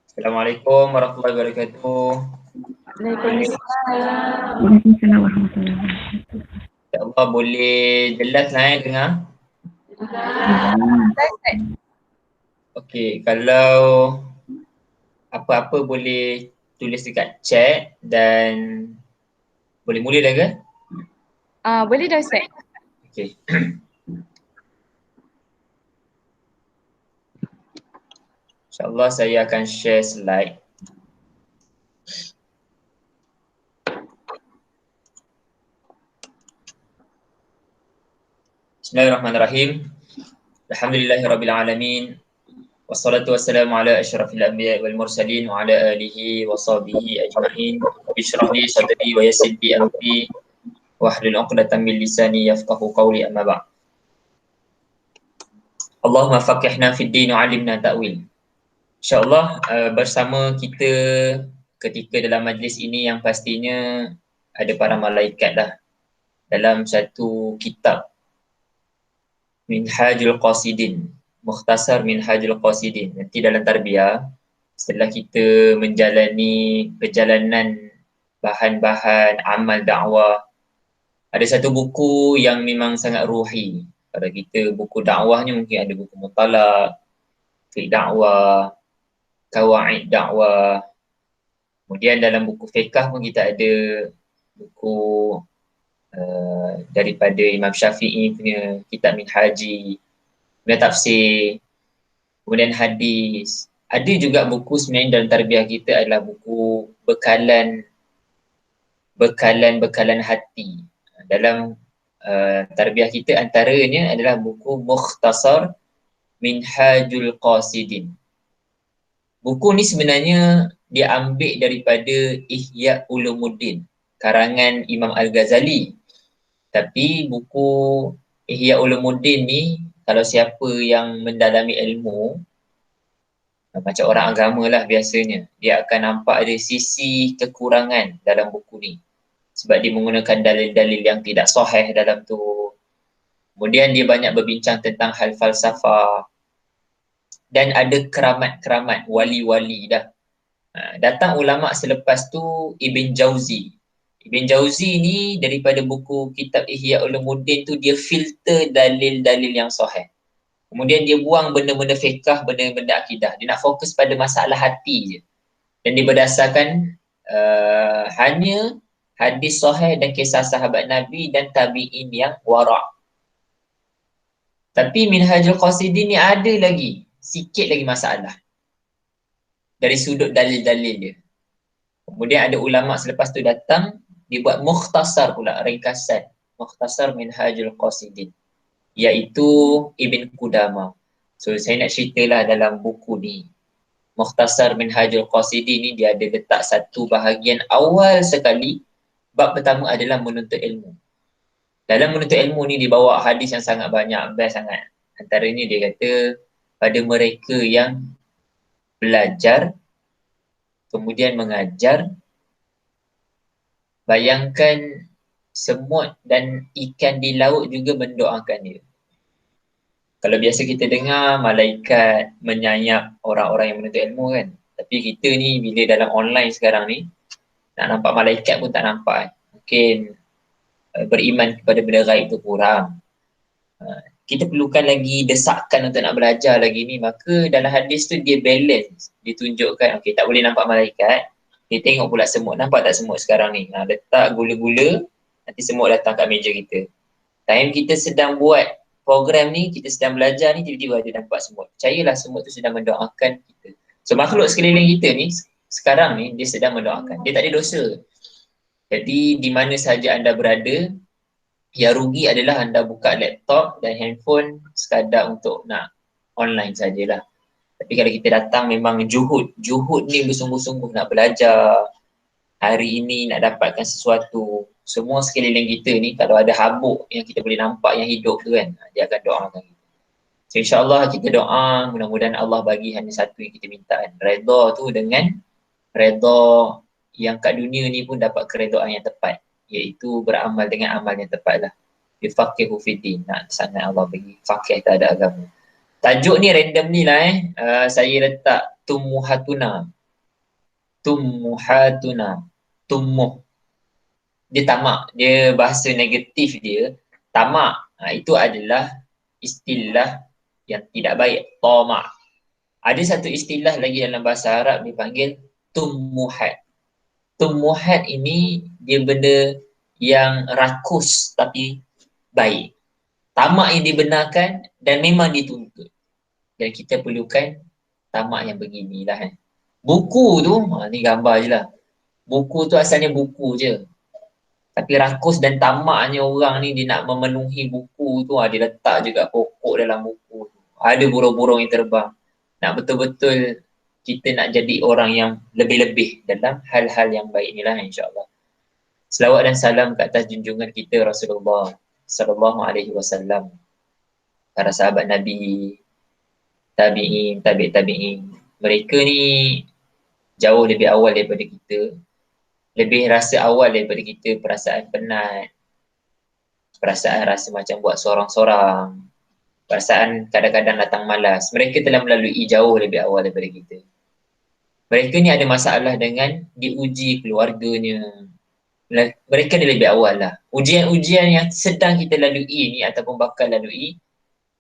Assalamualaikum warahmatullahi wabarakatuh. Waalaikumsalam. Waalaikumsalam warahmatullahi wabarakatuh. InsyaAllah boleh jelas lah dengar. Okey, kalau apa-apa boleh tulis dekat chat dan boleh mula dah ke? Boleh dah Ustaz. Okey. InsyaAllah saya akan share slide. Bismillahirrahmanirrahim. Alhamdulillahirrabbilalamin. Wassalatu wassalamu ala asyrafil anbiya wal mursalin wa ala alihi wa sahbihi ajma'in. Bishrah li sadri wa yassir li amri wahlul 'uqdatam min lisani yafqahu qawli, amma ba'd. Allahumma faqihna fid din wa 'allimna ta'wil. InsyaAllah bersama kita ketika dalam majlis ini yang pastinya ada para malaikat lah dalam satu kitab Minhajul Qasidin, Mukhtasar Minhajul Qasidin. Nanti dalam tarbiyah, setelah kita menjalani perjalanan bahan-bahan amal dakwah, ada satu buku yang memang sangat ruhi. Kalau kita buku dakwah ni mungkin ada buku Mutalaq, Fiqh Dakwah, Qawaid Dakwah. Kemudian dalam buku fiqh pun kita ada buku daripada Imam Syafi'i punya kitab Minhaji, kemudian tafsir, kemudian hadis. Ada juga buku sebenarnya dalam tarbiyah kita adalah buku bekalan hati. Dalam tarbiyah kita antaranya adalah buku Mukhtasar Minhajul Qasidin. Buku ni sebenarnya dia ambil daripada Ihya Ulumuddin, karangan Imam Al-Ghazali. Tapi buku Ihya Ulumuddin ni, kalau siapa yang mendalami ilmu, macam orang agama lah biasanya, dia akan nampak ada sisi kekurangan dalam buku ni. Sebab dia menggunakan dalil-dalil yang tidak sahih dalam tu. Kemudian dia banyak berbincang tentang hal falsafah. Dan ada keramat-keramat, wali-wali dah. Datang ulama' selepas tu Ibn Jauzi. Ibn Jauzi ni daripada buku kitab Ihya Ulumuddin tu dia filter dalil-dalil yang sahih. Kemudian dia buang benda-benda fiqh, benda-benda akidah. Dia nak fokus pada masalah hati je. Dan dia berdasarkan hanya hadis sahih dan kisah sahabat Nabi dan tabi'in yang wara'. Tapi Minhajul Qasidin ni ada lagi, sikit lagi masalah dari sudut dalil-dalil dia. Kemudian ada ulama' selepas tu datang, dia buat mukhtasar pula, ringkasan. Mukhtasar Minhajul Qasidin, iaitu Ibn Qudamah. So saya nak ceritalah dalam buku ni. Mukhtasar Minhajul Qasidin ni dia ada letak satu bahagian awal sekali. Bab pertama adalah menuntut ilmu. Dalam menuntut ilmu ni dibawa hadis yang sangat banyak, best sangat. Antaranya dia kata, pada mereka yang belajar, kemudian mengajar, bayangkan semut dan ikan di laut juga mendoakan dia. Kalau biasa kita dengar malaikat menyayap orang-orang yang menuntut ilmu kan. Tapi kita ni bila dalam online sekarang ni, nak nampak malaikat pun tak nampak. Mungkin beriman kepada benda gaib tu kurang. Kita perlukan lagi desakan untuk nak belajar lagi ni. Maka dalam hadis tu dia balance. Dia tunjukkan, okay, tak boleh nampak malaikat. Dia tengok pula semut. Nampak tak semut sekarang ni? Letak gula-gula, nanti semut datang kat meja kita. Time kita sedang buat program ni, kita sedang belajar ni, tiba-tiba ada nampak semut. Percayalah semut tu sedang mendoakan kita. So makhluk sekeliling kita ni, sekarang ni dia sedang mendoakan. Dia tak ada dosa. Jadi di mana sahaja anda berada, yang rugi adalah anda buka laptop dan handphone sekadar untuk nak online sajalah. Tapi kalau kita datang memang juhud ni bersungguh-sungguh nak belajar. Hari ini nak dapatkan sesuatu. Semua sekeliling kita ni kalau ada habuk yang kita boleh nampak yang hidup tu kan, dia akan doakan kita. So insyaAllah kita doa, mudah-mudahan Allah bagi hanya satu yang kita minta kan. Redha tu dengan redha yang kat dunia ni pun dapat keredaan yang tepat, iaitu beramal dengan amal yang tepat lah. Bifaqihu fiddin, nak sangat Allah bagi faqih tak ada agama. Tajuk ni random ni lah saya letak tummuhatuna. Tummuhatuna. Tummuh. Dia tamak. Dia bahasa negatif dia. Tamak. Itu adalah istilah yang tidak baik. Tamak. Ada satu istilah lagi dalam bahasa Arab dipanggil tummuhat. Tummuhat ini dia benda yang rakus tapi baik. Tamak yang dibenarkan dan memang dituntut. Dan kita perlukan tamak yang beginilah. Buku tu, ni gambar je lah. Buku tu asalnya buku je. Tapi rakus dan tamaknya orang ni dia nak memenuhi buku tu, dia letak juga pokok dalam buku tu. Ada burung-burung yang terbang. Nak betul-betul kita nak jadi orang yang lebih-lebih dalam hal-hal yang baik ni lah insyaAllah. Selawat dan salam ke atas junjungan kita Rasulullah sallallahu alaihi wasallam. Para sahabat Nabi, tabi'in, tabi'in. Mereka ni jauh lebih awal daripada kita. Lebih rasa awal daripada kita perasaan penat. Perasaan rasa macam buat sorang-sorang. Perasaan kadang-kadang datang malas. Mereka telah melalui jauh lebih awal daripada kita. Mereka ni ada masalah dengan diuji keluarganya. Mereka ni lebih awal lah. Ujian-ujian yang sedang kita lalui ni ataupun bakal lalui,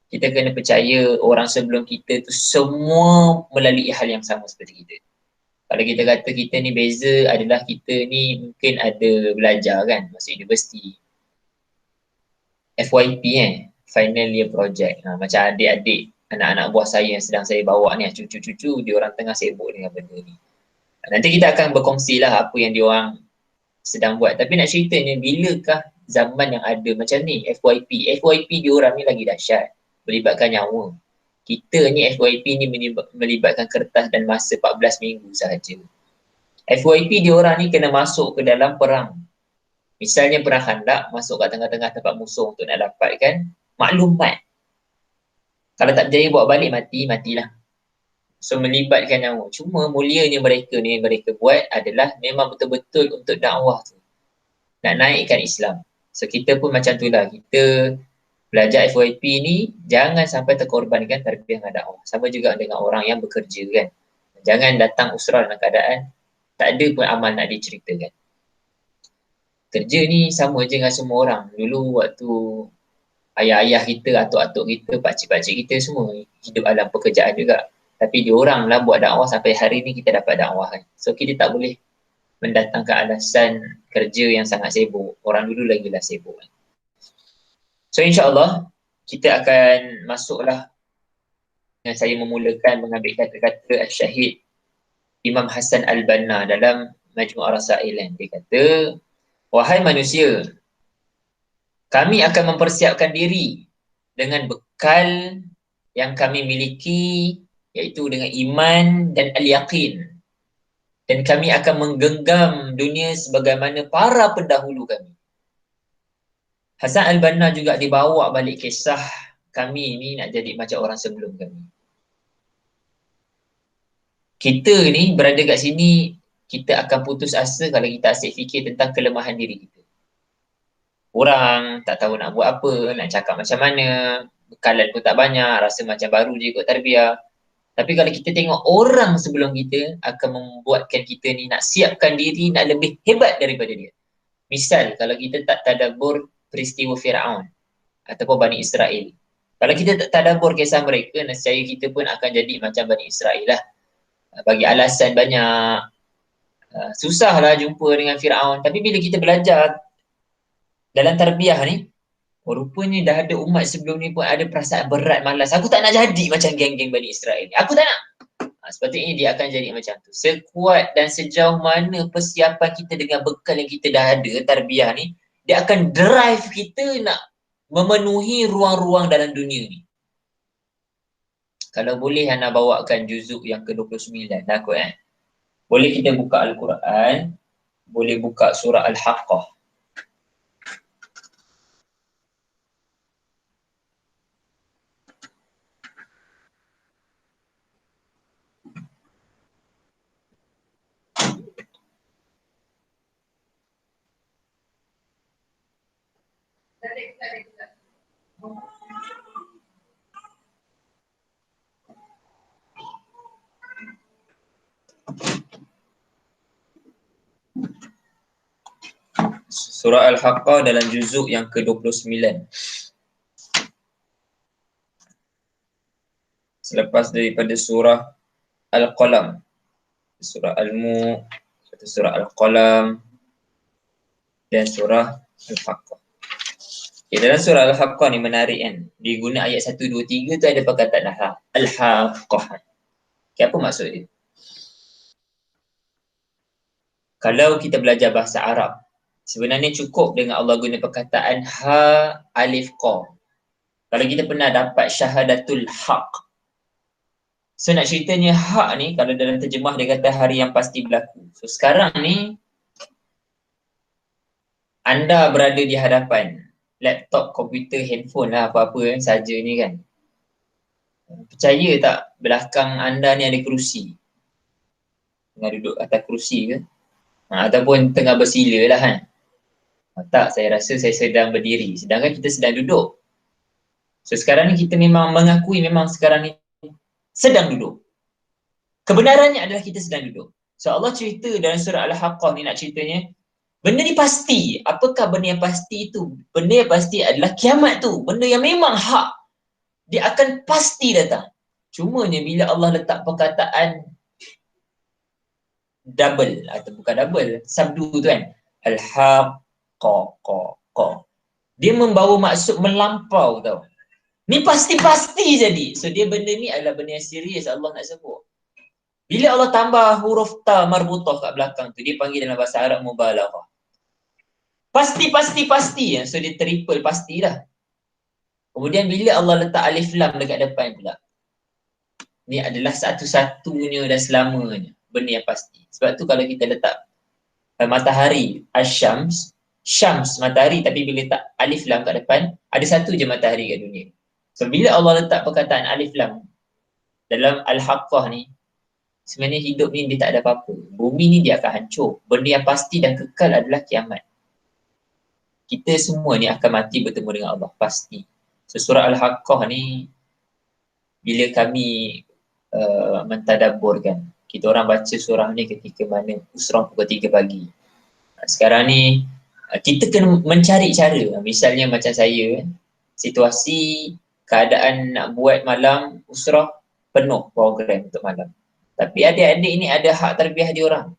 kita kena percaya orang sebelum kita tu semua melalui hal yang sama seperti kita. Kalau kita kata kita ni beza adalah kita ni mungkin ada belajar kan, masuk universiti. FYP final year project. Macam adik-adik, anak-anak buah saya yang sedang saya bawa ni, cucu-cucu, dia orang tengah sibuk dengan benda ni. Nanti kita akan berkongsi lah apa yang dia orang sedang buat. Tapi nak ceritanya, bilakah zaman yang ada macam ni, FYP. FYP dia orang ni lagi dahsyat, melibatkan nyawa. Kita ni FYP ni melibatkan kertas dan masa 14 minggu sahaja. FYP dia orang ni kena masuk ke dalam perang. Misalnya perang Khandaq, masuk kat tengah-tengah tempat musuh untuk nak dapatkan maklumat. Kalau tak berjaya bawa balik, matilah. So melibatkan nyawa. Cuma mulianya mereka ni, mereka buat adalah memang betul-betul untuk dakwah tu. Nak naikkan Islam. So kita pun macam tu lah. Kita belajar FYP ni, jangan sampai terkorbankan tarbiyah dan dakwah. Sama juga dengan orang yang bekerja kan. Jangan datang usrah dalam keadaan tak ada pun amal nak diceritakan. Kerja ni sama je dengan semua orang. Dulu waktu ayah-ayah kita, atuk-atuk kita, pakcik-pakcik kita semua hidup dalam pekerjaan juga. Tapi diorang lah buat dakwah sampai hari ni kita dapat dakwah kan. So kita tak boleh mendatangkan alasan kerja yang sangat sibuk. Orang dulu lagi lah sibuk kan. So insyaAllah kita akan masuklah dengan saya memulakan mengambil kata-kata Syahid Imam Hasan Al-Banna dalam Majmu' Ar-Rasail. Dia kata, wahai manusia, kami akan mempersiapkan diri dengan bekal yang kami miliki, iaitu dengan iman dan al-yaqin. Dan kami akan menggenggam dunia sebagaimana para pendahulu kami. Hasan Al-Banna juga dibawa balik kisah kami ni nak jadi macam orang sebelum kami. Kita ni berada kat sini, kita akan putus asa kalau kita asyik fikir tentang kelemahan diri kita. Orang tak tahu nak buat apa, nak cakap macam mana, bekalan pun tak banyak, rasa macam baru je ikut tarbiyah. Tapi kalau kita tengok orang sebelum kita akan membuatkan kita ni nak siapkan diri nak lebih hebat daripada dia. Misal kalau kita tak tadabbur peristiwa Firaun ataupun Bani Israel. Kalau kita tak tadabbur kisah mereka, nescaya kita pun akan jadi macam Bani Israel lah. Bagi alasan banyak, susahlah jumpa dengan Firaun. Tapi bila kita belajar dalam tarbiyah ni, rupanya dah ada umat sebelum ni pun ada perasaan berat, malas. Aku tak nak jadi macam geng-geng Bani Israel ni. Aku tak nak. Sepatutnya dia akan jadi macam tu. Sekuat dan sejauh mana persiapan kita dengan bekal yang kita dah ada, tarbiyah ni, dia akan drive kita nak memenuhi ruang-ruang dalam dunia ni. Kalau boleh Hana bawakan juzuk yang ke-29 dah kot Boleh kita buka Al-Quran, boleh buka surah Al-Haqqah. Surah Al-Haqqah dalam juzuk yang ke-29. Selepas daripada surah Al-Qalam, surah Al-Mu, surah Al-Qalam dan surah Al-Haqqah. Okay, dalam surah Al-Haqqah ni menarik kan. Dia guna ayat 1, 2, 3 tu ada perkataan Al-Haqqah. Okay, apa maksud dia? Kalau kita belajar bahasa Arab, sebenarnya cukup dengan Allah guna perkataan ha, alif, qa. Kalau kita pernah dapat syahadatul haq. So nak ceritanya hak ni, kalau dalam terjemah dia kata hari yang pasti berlaku. So sekarang ni, anda berada di hadapan laptop, komputer, handphone lah apa-apa saja ni kan. Percaya tak belakang anda ni ada kerusi? Tengah duduk atas kerusi ke? Ataupun tengah bersila lah kan. Tak, saya rasa saya sedang berdiri. Sedangkan kita sedang duduk. So sekarang ni kita memang mengakui memang sekarang ni sedang duduk. Kebenarannya adalah kita sedang duduk. So Allah cerita dalam surah Al-Haqqah ni nak ceritanya, benda ni pasti. Apakah benda yang pasti itu? Benda yang pasti adalah kiamat tu. Benda yang memang hak. Dia akan pasti datang. Cumanya bila Allah letak perkataan double atau bukan double, sabdu tu kan, Al-Haqqah. Dia membawa maksud melampau tau. Ni pasti-pasti jadi. So dia benda ni adalah benda yang serius Allah nak sebut. Bila Allah tambah huruf ta marbutah kat belakang tu, dia panggil dalam bahasa Arab mubalaghah. Pasti. So dia triple pasti dah. Kemudian bila Allah letak alif lam dekat depan pula, ni adalah satu-satunya dan selamanya benda yang pasti. Sebab tu kalau kita letak matahari, asyams, syams matahari, tapi bila letak alif lam kat depan, ada satu je matahari kat dunia. So bila Allah letak perkataan alif lam dalam Al-Haqqah ni, sebenarnya hidup ni dia tak ada apa-apa. Bumi ni dia akan hancur. Benda yang pasti dan kekal adalah kiamat. Kita semua ni akan mati bertemu dengan Allah, pasti. So surah Al-Haqqah ni, bila kami mentadabburkan, kita orang baca surah ni ketika mana usrah pukul 3 pagi. Sekarang ni, kita kena mencari cara. Misalnya macam saya, situasi keadaan nak buat malam usrah penuh program untuk malam. Tapi adik-adik ni ada hak tarbiyah dia orang.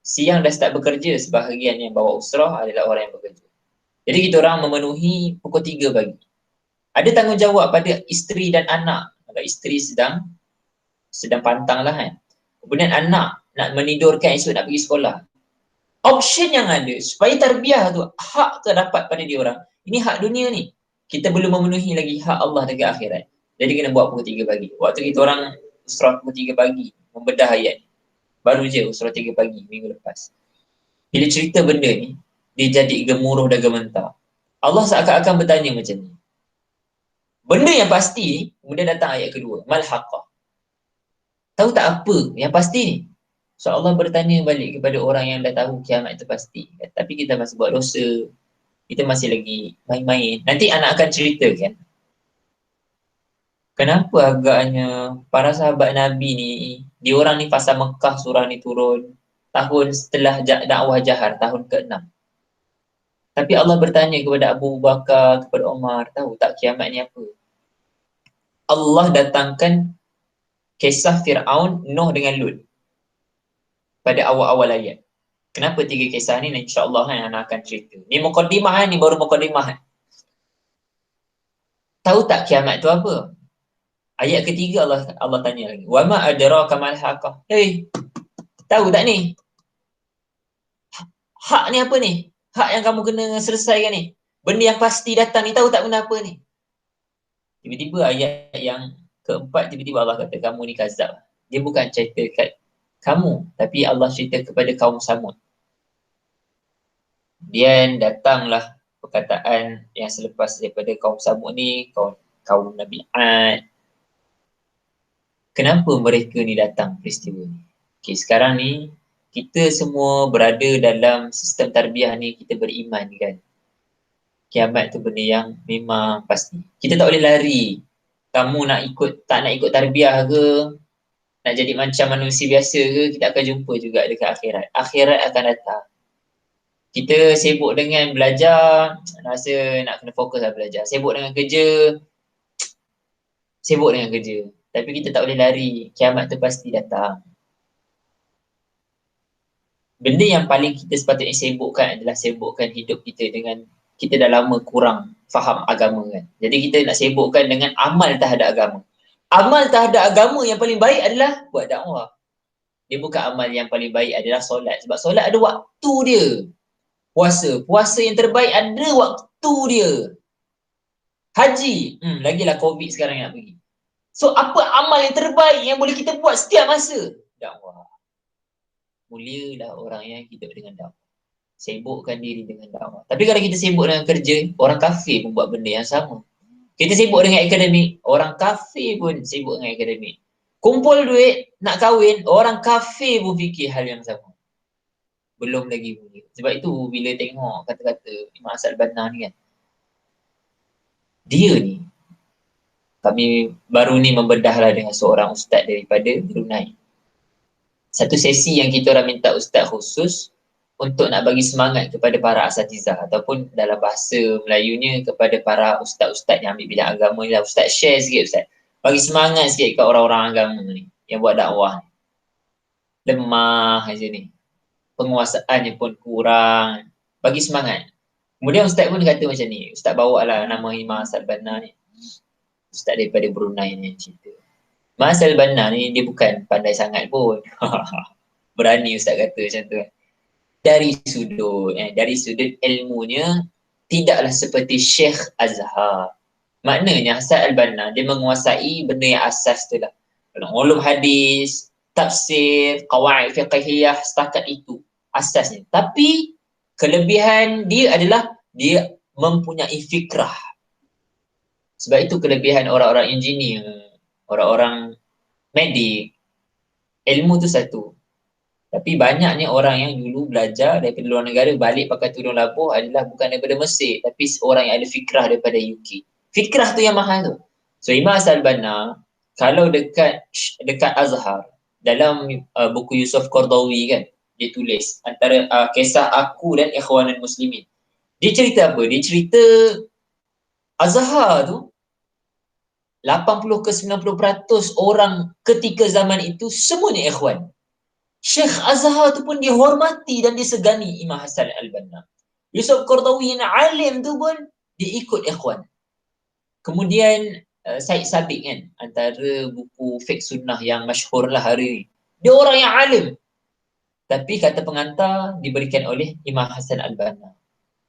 Siang dah start bekerja, sebahagian yang bawa usrah adalah orang yang bekerja. Jadi kita orang memenuhi pukul 3 pagi. Ada tanggungjawab pada isteri dan anak. Kalau isteri sedang pantang lah kan. Kemudian anak nak menidurkan esok nak pergi sekolah. Option yang ada supaya tarbiyah tu hak terdapat pada dia orang. Ini hak dunia ni. Kita belum memenuhi lagi hak Allah dekat akhirat. Jadi kena buat pukul 3 pagi. Waktu kita orang usrah pukul 3 pagi, membedah ayat ni. Baru je usrah 3 pagi minggu lepas. Bila cerita benda ni, dia jadi gemuruh dan gementar. Allah seakan-akan bertanya macam ni. Benda yang pasti, kemudian datang ayat kedua. Mal haqqah. Tahu tak apa yang pasti ni? So Allah bertanya balik kepada orang yang dah tahu kiamat itu pasti. Tapi kita masih buat dosa. Kita masih lagi main-main. Nanti anak akan ceritakan. Kenapa agaknya para sahabat Nabi ni, dia orang ni fasa Mekah surah ni turun tahun setelah dakwah Jahar, tahun ke-6. Tapi Allah bertanya kepada Abu Bakar, kepada Umar, tahu tak kiamat ni apa? Allah datangkan kisah Fir'aun, Nuh dengan Lut pada awal-awal ayat. Kenapa 3 kisah ni? InsyaAllah kan anak akan cerita. Ni muqaddimah ni, baru muqaddimah. Tahu tak kiamat tu apa? Ayat ketiga Allah tanya lagi. Wa ma adraka mal haqqah. Hey, tahu tak ni? Hak ni apa ni? Hak yang kamu kena selesaikan ni. Benda yang pasti datang ni, tahu tak benda apa ni? Tiba-tiba ayat yang keempat, tiba-tiba Allah kata, kamu ni kazab. Dia bukan cerita kat kamu, tapi Allah cerita kepada kaum Samud. Dan datanglah perkataan yang selepas daripada kaum Samud ni, kaum Nabi Ad. Kenapa mereka ni datang peristiwa ni? Okay, sekarang ni kita semua berada dalam sistem tarbiyah ni, kita beriman kan. Kiamat tu benda yang memang pasti. Kita tak boleh lari. Kamu tak nak ikut tarbiyah ke, nak jadi macam manusia biasa ke, kita akan jumpa juga dekat akhirat. Akhirat akan datang. Kita sibuk dengan belajar, rasa nak kena fokus lah belajar. Sibuk dengan kerja, sibuk dengan kerja. Tapi kita tak boleh lari, kiamat tu pasti datang. Benda yang paling kita sepatutnya sibukkan adalah sibukkan hidup kita dengan, kita dah lama kurang faham agama kan. Jadi kita nak sibukkan dengan amal terhadap agama. Amal terhadap agama yang paling baik adalah buat dakwah. Dia bukan amal yang paling baik adalah solat. Sebab solat ada waktu dia. Puasa yang terbaik ada waktu dia. Haji, lagilah COVID sekarang nak pergi. So apa amal yang terbaik yang boleh kita buat setiap masa? Dakwah. Mulialah orang yang hidup dengan dakwah. Sibukkan diri dengan dakwah. Tapi kalau kita sibuk dengan kerja, orang kafir pun buat benda yang sama. Kita sibuk dengan akademik, orang kafir pun sibuk dengan akademik. Kumpul duit, nak kahwin, orang kafir pun fikir hal yang sama. Belum lagi mulia. Sebab itu bila tengok kata-kata Imam Hassan Al-Banna ni kan, dia ni, kami baru ni membedahlah dengan seorang ustaz daripada Brunei. Satu sesi yang kita orang minta ustaz khusus untuk nak bagi semangat kepada para asatizah ataupun dalam bahasa Melayunya kepada para ustaz-ustaz yang ambil bidang agama ni lah. Ustaz share sikit ustaz. Bagi semangat sikit ke orang-orang agama ni yang buat dakwah ni. Lemah aja ni. Penguasaannya pun kurang. Bagi semangat. Kemudian ustaz pun kata macam ni. Ustaz bawa lah nama Imam Hassan Al-Banna ni. Ustaz daripada Brunei ni cerita. Imam Hassan Al-Banna ni dia bukan pandai sangat pun. Berani ustaz kata macam tu kan. Dari sudut ilmunya tidaklah seperti Syekh Azhar. Maknanya Hassan Al-Banna dia menguasai benda yang asas tu lah. Ulum hadis, tafsir, qawaid fiqhiyah, setakat itu asasnya. Tapi kelebihan dia adalah dia mempunyai fikrah. Sebab itu kelebihan orang-orang engineer, orang-orang medik, ilmu tu satu. Tapi banyaknya orang yang dulu belajar daripada luar negara balik pakai tudung labuh adalah bukan daripada Mesir tapi orang yang ada fikrah daripada UK. Fikrah tu yang mahal tu. So Imam Hassan Al-Banna kalau dekat Azhar dalam buku Yusuf Qardawi kan, dia tulis antara kisah aku dan Ikhwanul Muslimin. Dia cerita apa? Dia cerita Azhar tu 80 ke 90% orang ketika zaman itu semuanya ikhwan. Syekh Azhar tu pun dihormati dan disegani Imam Hassan Al-Banna. Yusuf Qardawi yang alim tu pun dia ikut ikhwan. Kemudian Said Sabiq kan, antara buku fiqh sunnah yang masyhur lah hari ni. Dia orang yang alim. Tapi kata pengantar diberikan oleh Imam Hassan Al-Banna.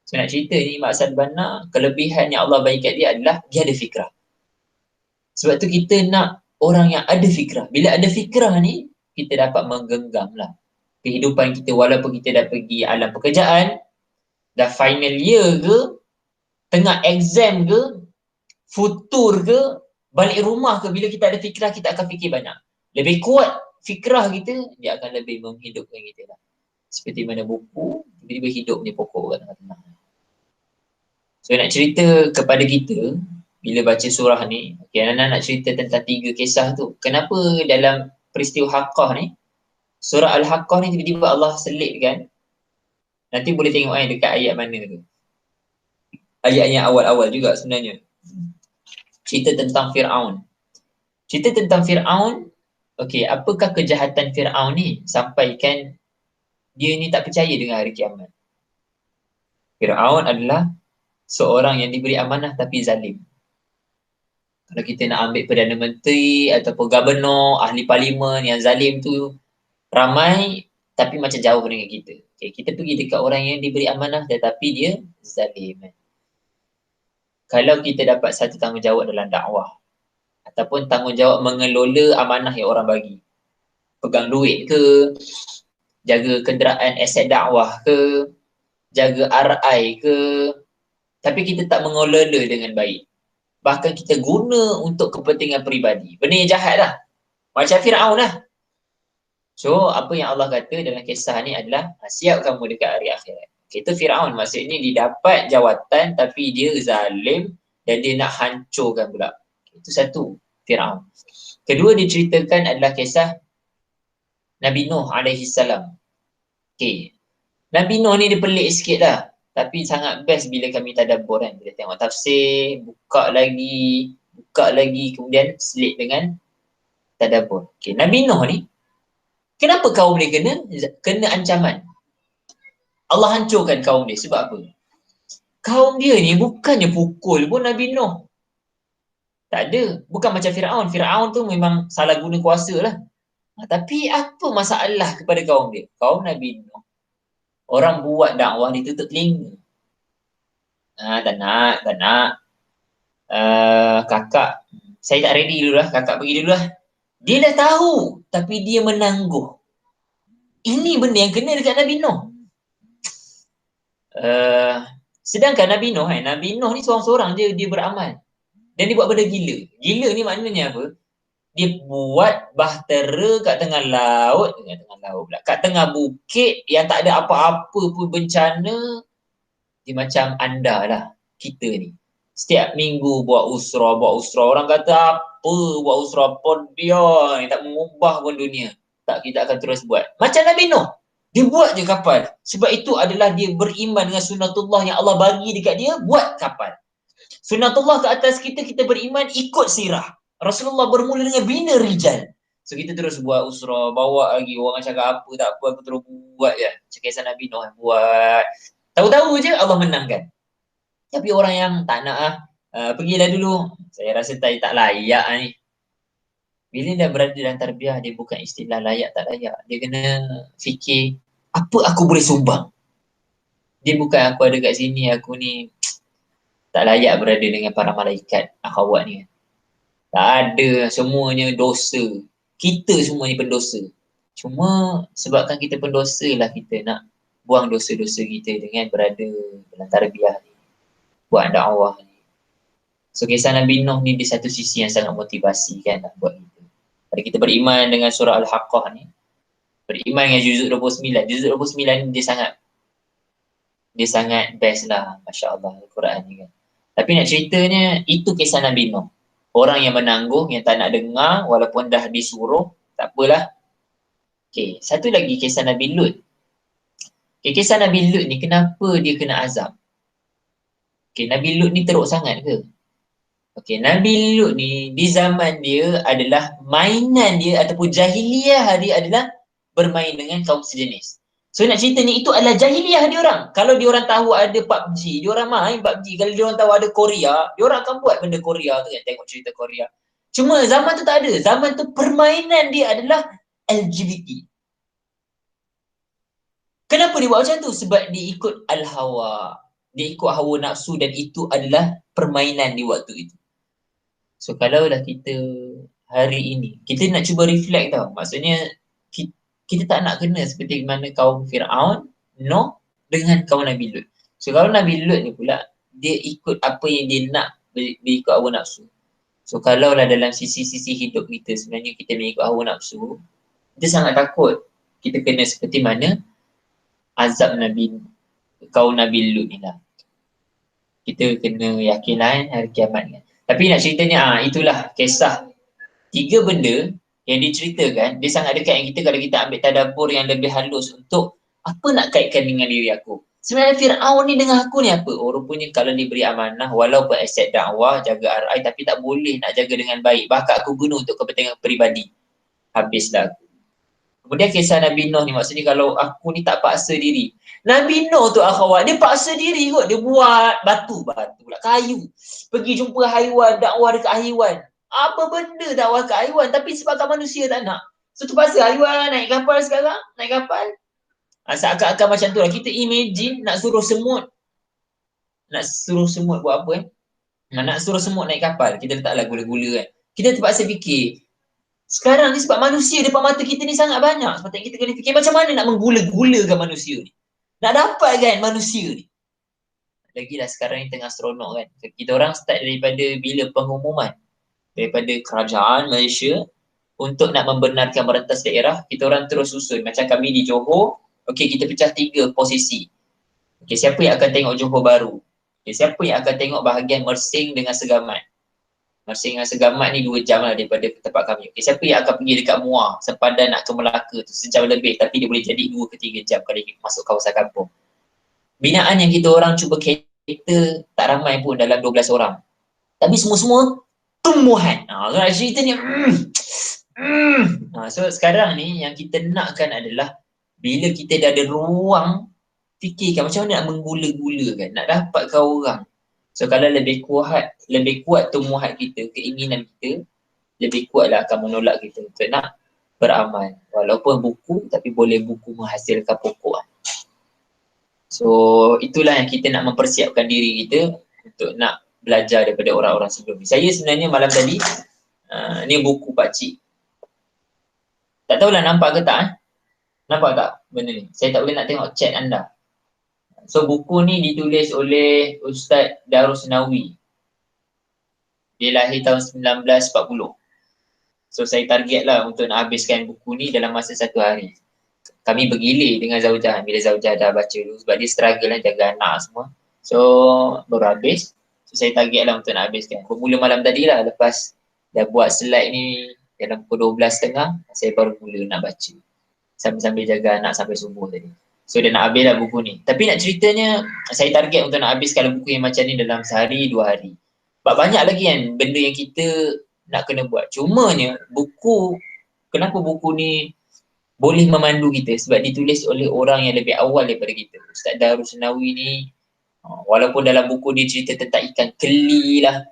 So nak cerita ni Imam Hassan Al-Banna, kelebihan yang Allah bagi kat dia adalah dia ada fikrah. Sebab tu kita nak orang yang ada fikrah. Bila ada fikrah ni, kita dapat menggenggam lah kehidupan kita walaupun kita dah pergi alam pekerjaan, dah final year ke, tengah exam ke, futur ke, balik rumah ke, bila kita ada fikrah, kita akan fikir banyak. Lebih kuat fikrah kita, dia akan lebih menghidupkan kita lah. Seperti mana buku, tiba-tiba hidup ni pokok kan. So nak cerita kepada kita, bila baca surah ni, okay, Nana nak cerita tentang 3 kisah tu. Kenapa dalam peristiwa Haqqah ni, surah Al-Haqqah ni tiba-tiba Allah selitkan. Nanti boleh tengok dekat ayat mana tu. Ayat yang awal-awal juga sebenarnya. Cerita tentang Fir'aun. Cerita tentang Fir'aun, okey, apakah kejahatan Fir'aun ni sampaikan dia ni tak percaya dengan hari kiamat. Fir'aun adalah seorang yang diberi amanah tapi zalim. Kalau kita nak ambil Perdana Menteri ataupun Gubernur, ahli parlimen yang zalim tu ramai tapi macam jauh dengan kita. Okay, kita pergi dekat orang yang diberi amanah tetapi dia zalim. Kalau kita dapat satu tanggungjawab dalam dakwah ataupun tanggungjawab mengelola amanah yang orang bagi. Pegang duit ke, jaga kenderaan aset dakwah ke, jaga RI ke, tapi kita tak mengelola dengan baik. Bahkan kita guna untuk kepentingan peribadi. Benda yang jahat lah. Macam Fir'aun lah. So, apa yang Allah kata dalam kisah ni adalah siap kamu dekat hari akhirat. Itu Fir'aun. Maksudnya dia dapat jawatan tapi dia zalim dan dia nak hancurkan pula. Itu satu, Fir'aun. Kedua diceritakan adalah kisah Nabi Nuh alaihi salam. Okay. Nabi Nuh ni dia pelik sikit lah. Tapi sangat best bila kami tadabbur kan. Bila tengok tafsir, buka lagi, kemudian selit dengan tadabbur. Okay, Nabi Nuh ni, kenapa kaum dia kena ancaman? Allah hancurkan kaum dia. Sebab apa? Kaum dia ni bukannya pukul pun Nabi Nuh. Tak ada. Bukan macam Fir'aun. Fir'aun tu memang salah guna kuasa lah. Tapi apa masalah kepada kaum dia? Kaum Nabi Nuh. Orang buat dakwah dia tutup telinga. Tak nak. Kakak, saya tak ready dulu lah. Kakak pergi dulu lah. Dia dah tahu. Tapi dia menangguh. Ini benda yang kena dekat Nabi Nuh. Sedangkan Nabi Nuh ni seorang-seorang dia beramal. Dan dia buat benda gila. Gila ni maknanya apa? Dia buat bahtera kat tengah laut pula. Kat tengah bukit yang tak ada apa-apa pun bencana. Dia macam anda lah, kita ni. Setiap minggu buat usrah. Orang kata apa buat usrah pun dia ni tak mengubah pun dunia. Tak, kita akan terus buat. Macam Nabi Nuh. Dia buat je kapal. Sebab itu adalah dia beriman dengan sunnatullah yang Allah bagi dekat dia, buat kapal. Sunnatullah ke atas kita beriman ikut sirah. Rasulullah bermula dengan bina rijal. So kita terus buat usrah, bawa lagi orang cakap apa, tak apa, aku terus buat je. Macam kisah Nabi Nuh buat. Tahu-tahu je Allah menangkan. Tapi orang yang tak nak pergilah dulu. Saya rasa tak layak ni. Bila dah berada dalam tarbiyah, dia bukan istilah layak tak layak. Dia kena fikir, apa aku boleh sumbang? Dia bukan aku ada kat sini, aku ni tak layak berada dengan para malaikat akhwat ni. Tak ada, semuanya dosa. Kita semua ni pendosa. Cuma sebabkan kita pendosa lah kita nak buang dosa-dosa kita dengan berada dalam tarbiyah ni. Buat dakwah ni. So kisah Nabi Nuh ni di satu sisi yang sangat motivasi kan nak buat kita. Pada kita beriman dengan surah Al-Haqqah ni. Beriman dengan juzuk 29. Juzuk 29 ni dia sangat best lah. Masya Allah Al-Quran ni kan. Tapi nak ceritanya itu kisah Nabi Nuh. Orang yang menangguh, yang tak nak dengar walaupun dah disuruh, tak apalah. Okay, satu lagi kisah Nabi Lut. Okay, kisah Nabi Lut ni kenapa dia kena azab? Okay, Nabi Lut ni teruk sangat ke? Okay, Nabi Lut ni di zaman dia adalah mainan dia ataupun jahiliyah dia adalah bermain dengan kaum sejenis. So nak ceritanya itu adalah jahiliyah dia orang. Kalau dia orang tahu ada PUBG, dia orang main PUBG. Kalau dia orang tahu ada Korea, dia orang akan buat benda Korea tu kan, tengok cerita Korea. Cuma zaman tu tak ada. Zaman tu permainan dia adalah LGBT. Kenapa dia buat macam tu? Sebab dia ikut al-hawa. Dia ikut hawa nafsu dan itu adalah permainan di waktu itu. So kalaulah kita hari ini, kita nak cuba reflect tau. Maksudnya kita tak nak kena seperti mana kaum Fir'aun, Nuh dengan kaum Nabi Lut. So kalau Nabi Lut ni pula, dia ikut apa yang dia nak, dia ikut hawa nafsu. So kalaulah dalam sisi-sisi hidup kita sebenarnya kita mengikut hawa nafsu, kita sangat takut kita kena seperti mana azab kaum Nabi Lut ni lah. Kita kena yakinlah hari kiamat kan. Tapi nak ceritanya, itulah kisah 3 benda yang diceritakan, dia sangat dekat yang kita kalau kita ambil tadabbur yang lebih halus untuk apa nak kaitkan dengan diri aku. Sebenarnya Fir'aun ni dengan aku ni apa? Oh rupanya kalau diberi amanah, walaupun aset dakwah, jaga RI, tapi tak boleh nak jaga dengan baik. Bahkan aku guna untuk kepentingan peribadi. Habislah aku. Kemudian kisah Nabi Nuh ni, maksudnya kalau aku ni tak paksa diri. Nabi Nuh tu akhwat, dia paksa diri kot. Dia buat batu pula, kayu. Pergi jumpa haiwan, dakwah dekat haiwan. Apa benda dakwah ke haiwan, tapi sebabkan manusia tak nak. So terpaksa haiwan naik kapal sekarang, naik kapal. Seakan-akan macam tu lah. Kita imagine nak suruh semut. Nak suruh semut buat apa Nak suruh semut naik kapal. Kita letaklah gula-gula kan. Kita terpaksa fikir. Sekarang ni sebab manusia depan mata kita ni sangat banyak. Sepatutnya kita kena fikir macam mana nak menggula-gulakan manusia ni. Nak dapat kan manusia ni. Lagilah sekarang ni tengah seronok kan. Kita orang start daripada bila pengumuman daripada kerajaan Malaysia untuk nak membenarkan merentas daerah, kita orang terus susun. Macam kami di Johor, okey kita pecah 3 posisi. Okey, siapa yang akan tengok Johor Baru? Okey, siapa yang akan tengok bahagian Mersing dengan Segamat? Marsiling dengan Segamat ni 2 jam lah daripada tempat kami. Okay, siapa yang akan pergi dekat Muar sepadan nak ke Melaka tu sejam lebih, tapi dia boleh jadi 2 ke 3 jam kalau kita masuk kawasan kampung. Binaan yang kita orang cuba cater tak ramai pun, dalam 12 orang. Tapi semua-semua tumbuhan. Cerita ni so sekarang ni yang kita nakkan adalah bila kita dah ada ruang, fikirkan macam mana nak menggula-gulakan, nak dapatkan orang. So kalau lebih kuat tumbuhan kita, keinginan kita, lebih kuatlah akan menolak kita untuk nak beramal. Walaupun buku, tapi boleh buku menghasilkan pokok. So itulah yang kita nak mempersiapkan diri kita untuk nak belajar daripada orang-orang sebelum ni. Saya sebenarnya malam tadi, ni buku pakcik. Tak tahulah nampak ke tak? Nampak tak benda ni? Saya tak boleh nak tengok chat anda. So buku ni ditulis oleh Ustaz Darusnawi. Dia lahir tahun 1940. So saya target lah untuk nak habiskan buku ni dalam masa 1 hari. Kami bergilir dengan Zaujah bila Zaujah dah baca dulu sebab dia struggle lah jaga anak semua. So baru habis. So saya target lah untuk nak habiskan. Bermula malam tadi lah, lepas dah buat slide ni dalam pukul 12.30, saya baru mula nak baca. Sambil-sambil jaga anak sampai subuh tadi. So dia nak habis lah buku ni. Tapi nak ceritanya, saya target untuk nak habis kalau buku yang macam ni dalam sehari, 2 hari. Sebab banyak lagi kan benda yang kita nak kena buat. Cumanya buku, kenapa buku ni boleh memandu kita? Sebab ditulis oleh orang yang lebih awal daripada kita. Ustaz Darusnawi ni, walaupun dalam buku dia cerita tentang ikan keli lah,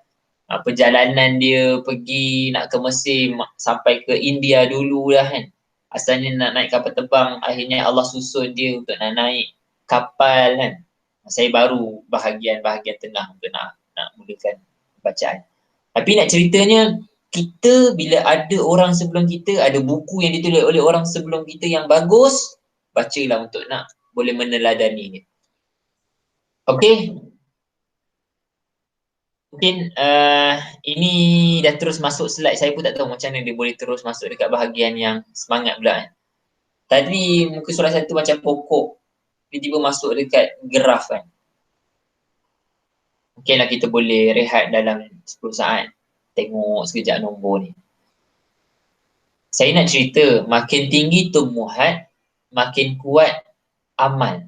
perjalanan dia pergi nak ke Mesir sampai ke India dulu lah kan. Asalnya nak naik kapal terbang, akhirnya Allah susun dia untuk nak naik kapal kan. Saya baru bahagian tengah untuk nak mulakan bacaan. Tapi nak ceritanya, kita bila ada orang sebelum kita, ada buku yang ditulis oleh orang sebelum kita yang bagus, bacalah untuk nak boleh meneladani dia. Okay. Mungkin ini dah terus masuk slide, saya pun tak tahu macam mana dia boleh terus masuk dekat bahagian yang semangat pula kan. Tadi muka surat 1 macam pokok, tiba-tiba masuk dekat graf kan. Mungkinlah kita boleh rehat dalam 10 saat, tengok sekejap nombor ni. Saya nak cerita, makin tinggi tumbuhan, makin kuat amal.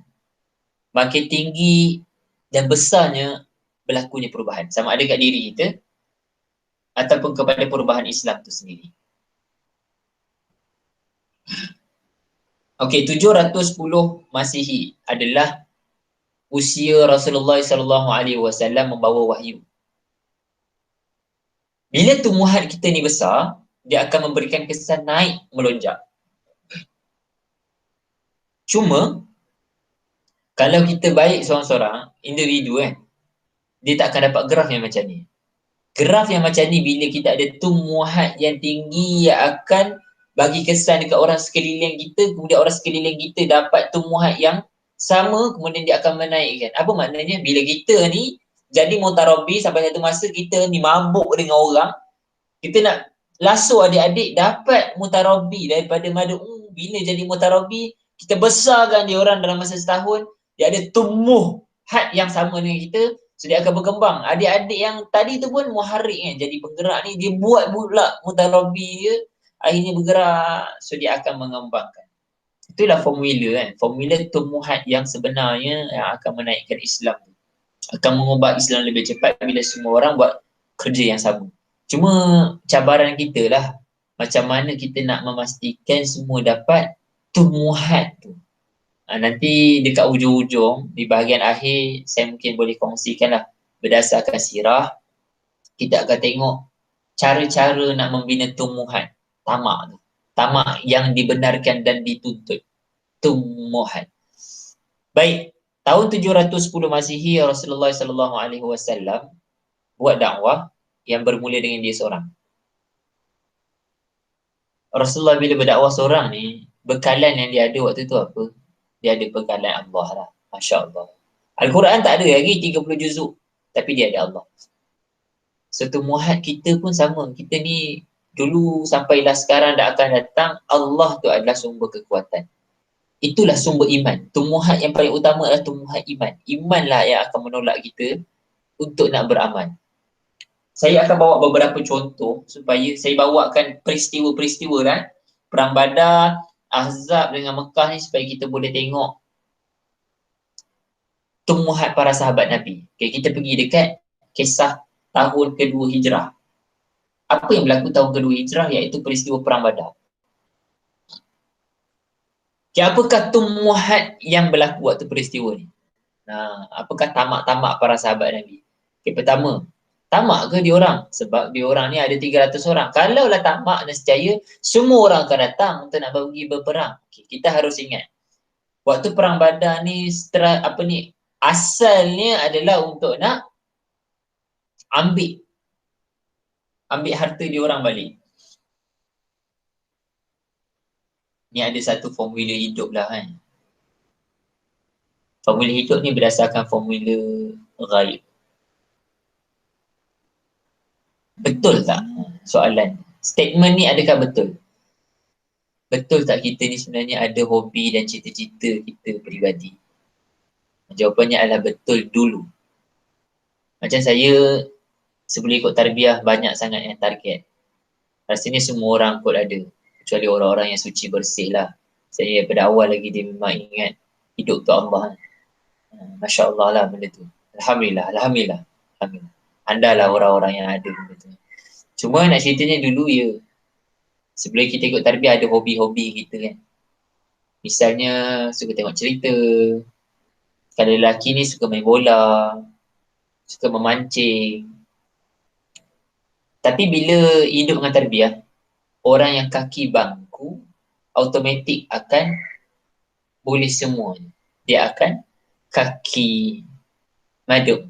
Makin tinggi dan besarnya berlakunya perubahan, sama ada kat diri kita ataupun kepada perubahan Islam tu sendiri. Okey, 710 Masihi adalah usia Rasulullah SAW membawa wahyu. Bila tumbuhan kita ni besar, dia akan memberikan kesan naik melonjak. Cuma kalau kita baik seorang-seorang, individu kan, dia tak akan dapat graf yang macam ni. Graf yang macam ni bila kita ada tumbuhan yang tinggi yang akan bagi kesan dekat orang sekeliling kita, kemudian orang sekeliling kita dapat tumbuhan yang sama, kemudian dia akan menaikkan. Apa maknanya? Bila kita ni jadi mutarabi sampai satu masa kita ni mabuk dengan orang, kita nak lasu adik-adik dapat mutarabi daripada madu. Bila jadi mutarabi, kita besarkan dia orang dalam masa setahun, dia ada tumbuh had yang sama dengan kita. So dia akan berkembang. Adik-adik yang tadi tu pun muharrik kan, jadi penggerak ni, dia buat pula mutarabi dia, akhirnya bergerak. So dia akan mengembangkan. Itulah formula kan, formula tumbuhan yang sebenarnya yang akan menaikkan Islam. Akan mengubah Islam lebih cepat bila semua orang buat kerja yang sama. Cuma cabaran kita lah, macam mana kita nak memastikan semua dapat tumbuhan tu. Nanti dekat ujung-ujung, di bahagian akhir, saya mungkin boleh kongsikan lah. Berdasarkan sirah, kita akan tengok cara-cara nak membina tumbuhan. Tamak tu. Tamak yang dibenarkan dan dituntut. Tumbuhan. Baik, tahun 710 Masihi, Rasulullah SAW buat dakwah yang bermula dengan dia seorang. Rasulullah bila berdakwah seorang ni, bekalan yang dia ada waktu tu apa? Dia ada bekalan Allah lah. Masya Allah. Al-Quran tak ada lagi 30 juzuk. Tapi dia ada Allah. So tumbuhan kita pun sama. Kita ni dulu sampailah sekarang dan akan datang, Allah tu adalah sumber kekuatan. Itulah sumber iman. Tumbuhan yang paling utama adalah tumbuhan iman. Imanlah yang akan menolak kita untuk nak beramal. Saya akan bawa beberapa contoh supaya saya bawakan peristiwa-peristiwa kan. Perang Badar, Ahzab dengan Mekah ni supaya kita boleh tengok tumbuhan para sahabat Nabi. Okay, kita pergi dekat kisah tahun kedua Hijrah. Apa yang berlaku tahun kedua Hijrah iaitu peristiwa Perang Badar. Okay, apakah tumbuhan yang berlaku waktu peristiwa ni? Nah, apakah tamak-tamak para sahabat Nabi? Okay, pertama, tamak ke diorang? Sebab diorang ni ada 300 orang. Kalaulah tamak, nescaya semua orang akan datang untuk nak pergi berperang. Okay, kita harus ingat, waktu Perang Badar ni, asalnya adalah untuk nak ambil harta diorang balik. Ni ada satu formula hidup lah kan. Formula hidup ni berdasarkan formula ghaib. Betul tak soalan? Statement ni adakah betul? Betul tak kita ni sebenarnya ada hobi dan cita-cita kita peribadi? Jawapannya adalah betul dulu. Macam saya sebelum ikut tarbiyah banyak sangat yang target. Rasanya semua orang kot ada. Kecuali orang-orang yang suci bersih lah. Saya pada awal lagi dia memang ingat hidup tu Allah. Masya Allah lah benda tu. Alhamdulillah. Alhamdulillah. Anda lah orang-orang yang ada benda tu. Cuma nak ceritanya dulu ya, sebelum kita ikut tarbiyah ada hobi-hobi kita kan. Misalnya suka tengok cerita. Kalau lelaki ni suka main bola, suka memancing. Tapi bila hidup dengan tarbiyah, orang yang kaki bangku automatik akan boleh semua. Dia akan kaki maduk,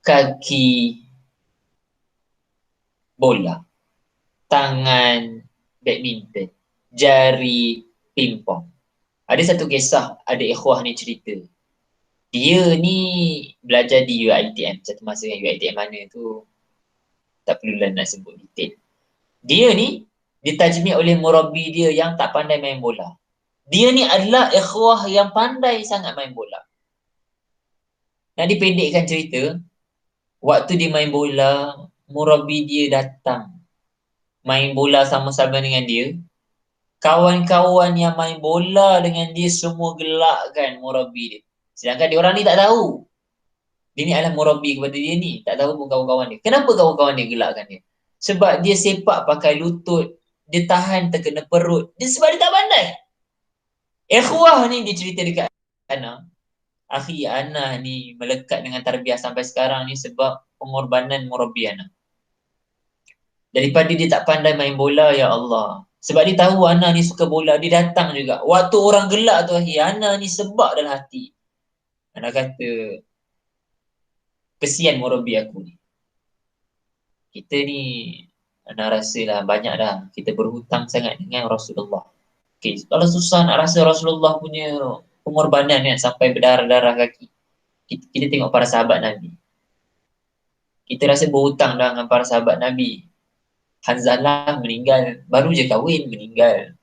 kaki bola, tangan badminton, jari pingpong. Ada satu kisah, ada ikhwah ni cerita. Dia ni belajar di UiTM. Satu masa yang UiTM mana tu tak perlulah nak sebut detail. Dia ni ditajmi oleh murabbi dia yang tak pandai main bola. Dia ni adalah ikhwah yang pandai sangat main bola. Nak dipendekkan cerita, waktu dia main bola, murabbi dia datang main bola sama-sama dengan dia. Kawan-kawan yang main bola dengan dia semua gelakkan murabbi dia. Sedangkan dia orang ni tak tahu. Dia ni adalah murabbi kepada dia ni. Tak tahu pun kawan-kawan dia. Kenapa kawan-kawan dia gelakkan dia? Sebab dia sepak pakai lutut. Dia tahan terkena perut. Dia sebab dia tak pandai. Ikhwah ni dia cerita dekat Ana. Akhi, Ana ni melekat dengan tarbiyah sampai sekarang ni sebab pengorbanan murabbi Ana. Daripada dia tak pandai main bola, ya Allah. Sebab dia tahu Ana ni suka bola, dia datang juga. Waktu orang gelak tu, Ana ni sebab dalam hati. Ana kata, kesian murabbi aku ni. Kita ni, Ana rasalah banyak dah. Kita berhutang sangat dengan Rasulullah. Okay, kalau susah nak rasa Rasulullah punya pengorbanan kan, sampai berdarah-darah kaki. Kita tengok para sahabat Nabi. Kita rasa berhutang dah dengan para sahabat Nabi. Hanzalah meninggal, baru je kahwin meninggal.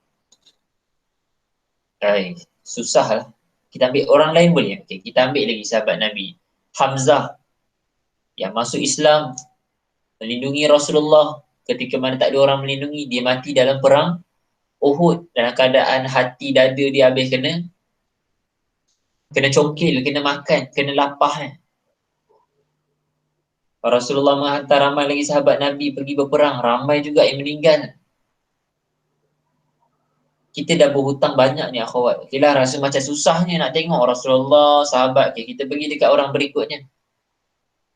Susah lah. Kita ambil orang lain boleh. Okay, kita ambil lagi sahabat Nabi. Hamzah yang masuk Islam, melindungi Rasulullah. Ketika mana tak ada orang melindungi, dia mati dalam perang Uhud. Dalam keadaan hati dada dia habis kena congkil, kena makan, kena lapar. Rasulullah menghantar ramai lagi sahabat Nabi pergi berperang. Ramai juga yang meninggal. Kita dah berhutang banyak ni akhwat. Okay lah, rasa macam susahnya nak tengok Rasulullah, sahabat. Okay, kita pergi dekat orang berikutnya.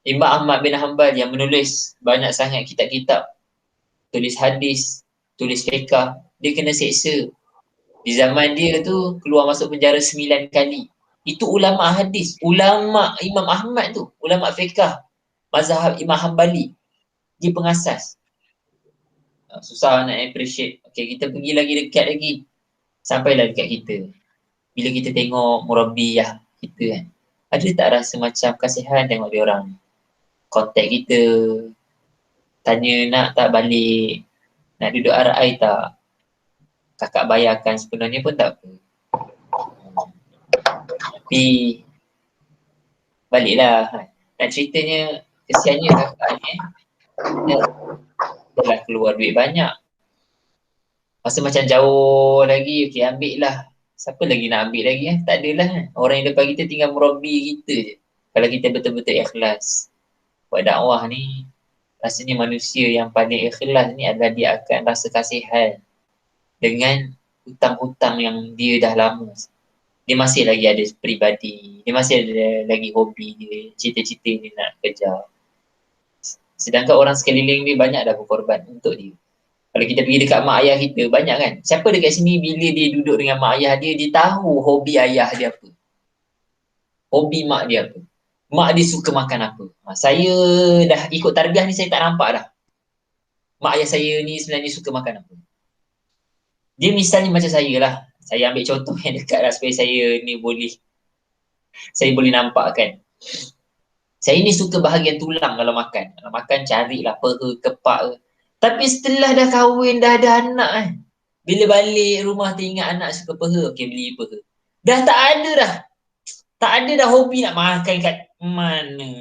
Imam Ahmad bin Hanbal yang menulis banyak sangat kitab-kitab. Tulis hadis, tulis fiqh. Dia kena seksa. Di zaman dia tu keluar masuk penjara 9 kali. Itu ulama hadis. Ulama Imam Ahmad tu. Ulama fiqh. Mazhab Imam Hanbali. Dia pengasas. Susah nak appreciate. Okay, kita pergi lagi dekat lagi. Sampailah dekat kita. Bila kita tengok murabbiyah kita kan. Ada tak rasa macam kasihan tengok dia orang ni? Kontak kita. Tanya nak tak balik. Nak duduk RI tak? Kakak bayarkan sebenarnya pun tak apa. Tapi baliklah. Nak ceritanya kesiannya kakak ni Dah lah keluar duit banyak. Masa macam jauh lagi, okey ambil lah. Siapa lagi nak ambil lagi Tak adalah kan. Orang yang depan kita tinggal merabi kita je. Kalau kita betul-betul ikhlas buat dakwah ni, rasanya manusia yang paling ikhlas ni adalah dia akan rasa kasihan dengan hutang-hutang yang dia dah lama. Dia masih lagi ada peribadi, dia masih ada lagi hobi dia, cita-cita dia nak kejar. Sedangkan orang sekeliling dia banyak dah berkorban untuk dia. Kalau kita pergi dekat mak ayah kita, banyak kan? Siapa dekat sini bila dia duduk dengan mak ayah dia, dia tahu hobi ayah dia apa. Hobi mak dia apa. Mak dia suka makan apa. Saya dah ikut tarbiyah ni, saya tak nampak dah. Mak ayah saya ni sebenarnya suka makan apa. Dia misalnya macam saya lah. Saya ambil contoh yang dekat lah supaya saya boleh nampakkan. Saya ni suka bahagian tulang kalau makan. Kalau makan carilah peha, kepak ke. Tapi setelah dah kahwin, dah ada anak kan. Bila balik rumah teringat anak suka peha, okey beli peha. Dah tak ada dah. Tak ada dah hobi nak makan kat mana.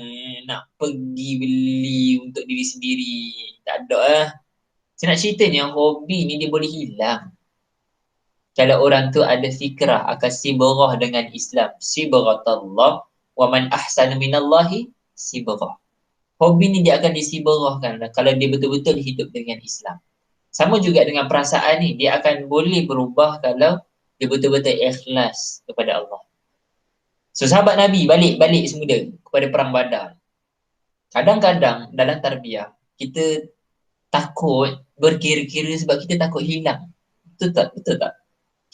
Nak pergi beli untuk diri sendiri. Tak ada lah. Saya nak cerita ni, yang hobi ni dia boleh hilang. Kalau orang tu ada fikrah akan sibrah dengan Islam. Sibratullah wa man ahsana minallahi sibrah. Hobi ni dia akan disibrahkan kalau dia betul-betul hidup dengan Islam. Sama juga dengan perasaan ni, dia akan boleh berubah kalau dia betul-betul ikhlas kepada Allah. So sahabat Nabi balik semula kepada perang Badar. Kadang-kadang dalam tarbiyah kita takut berkira-kira sebab kita takut hilang. Betul tak?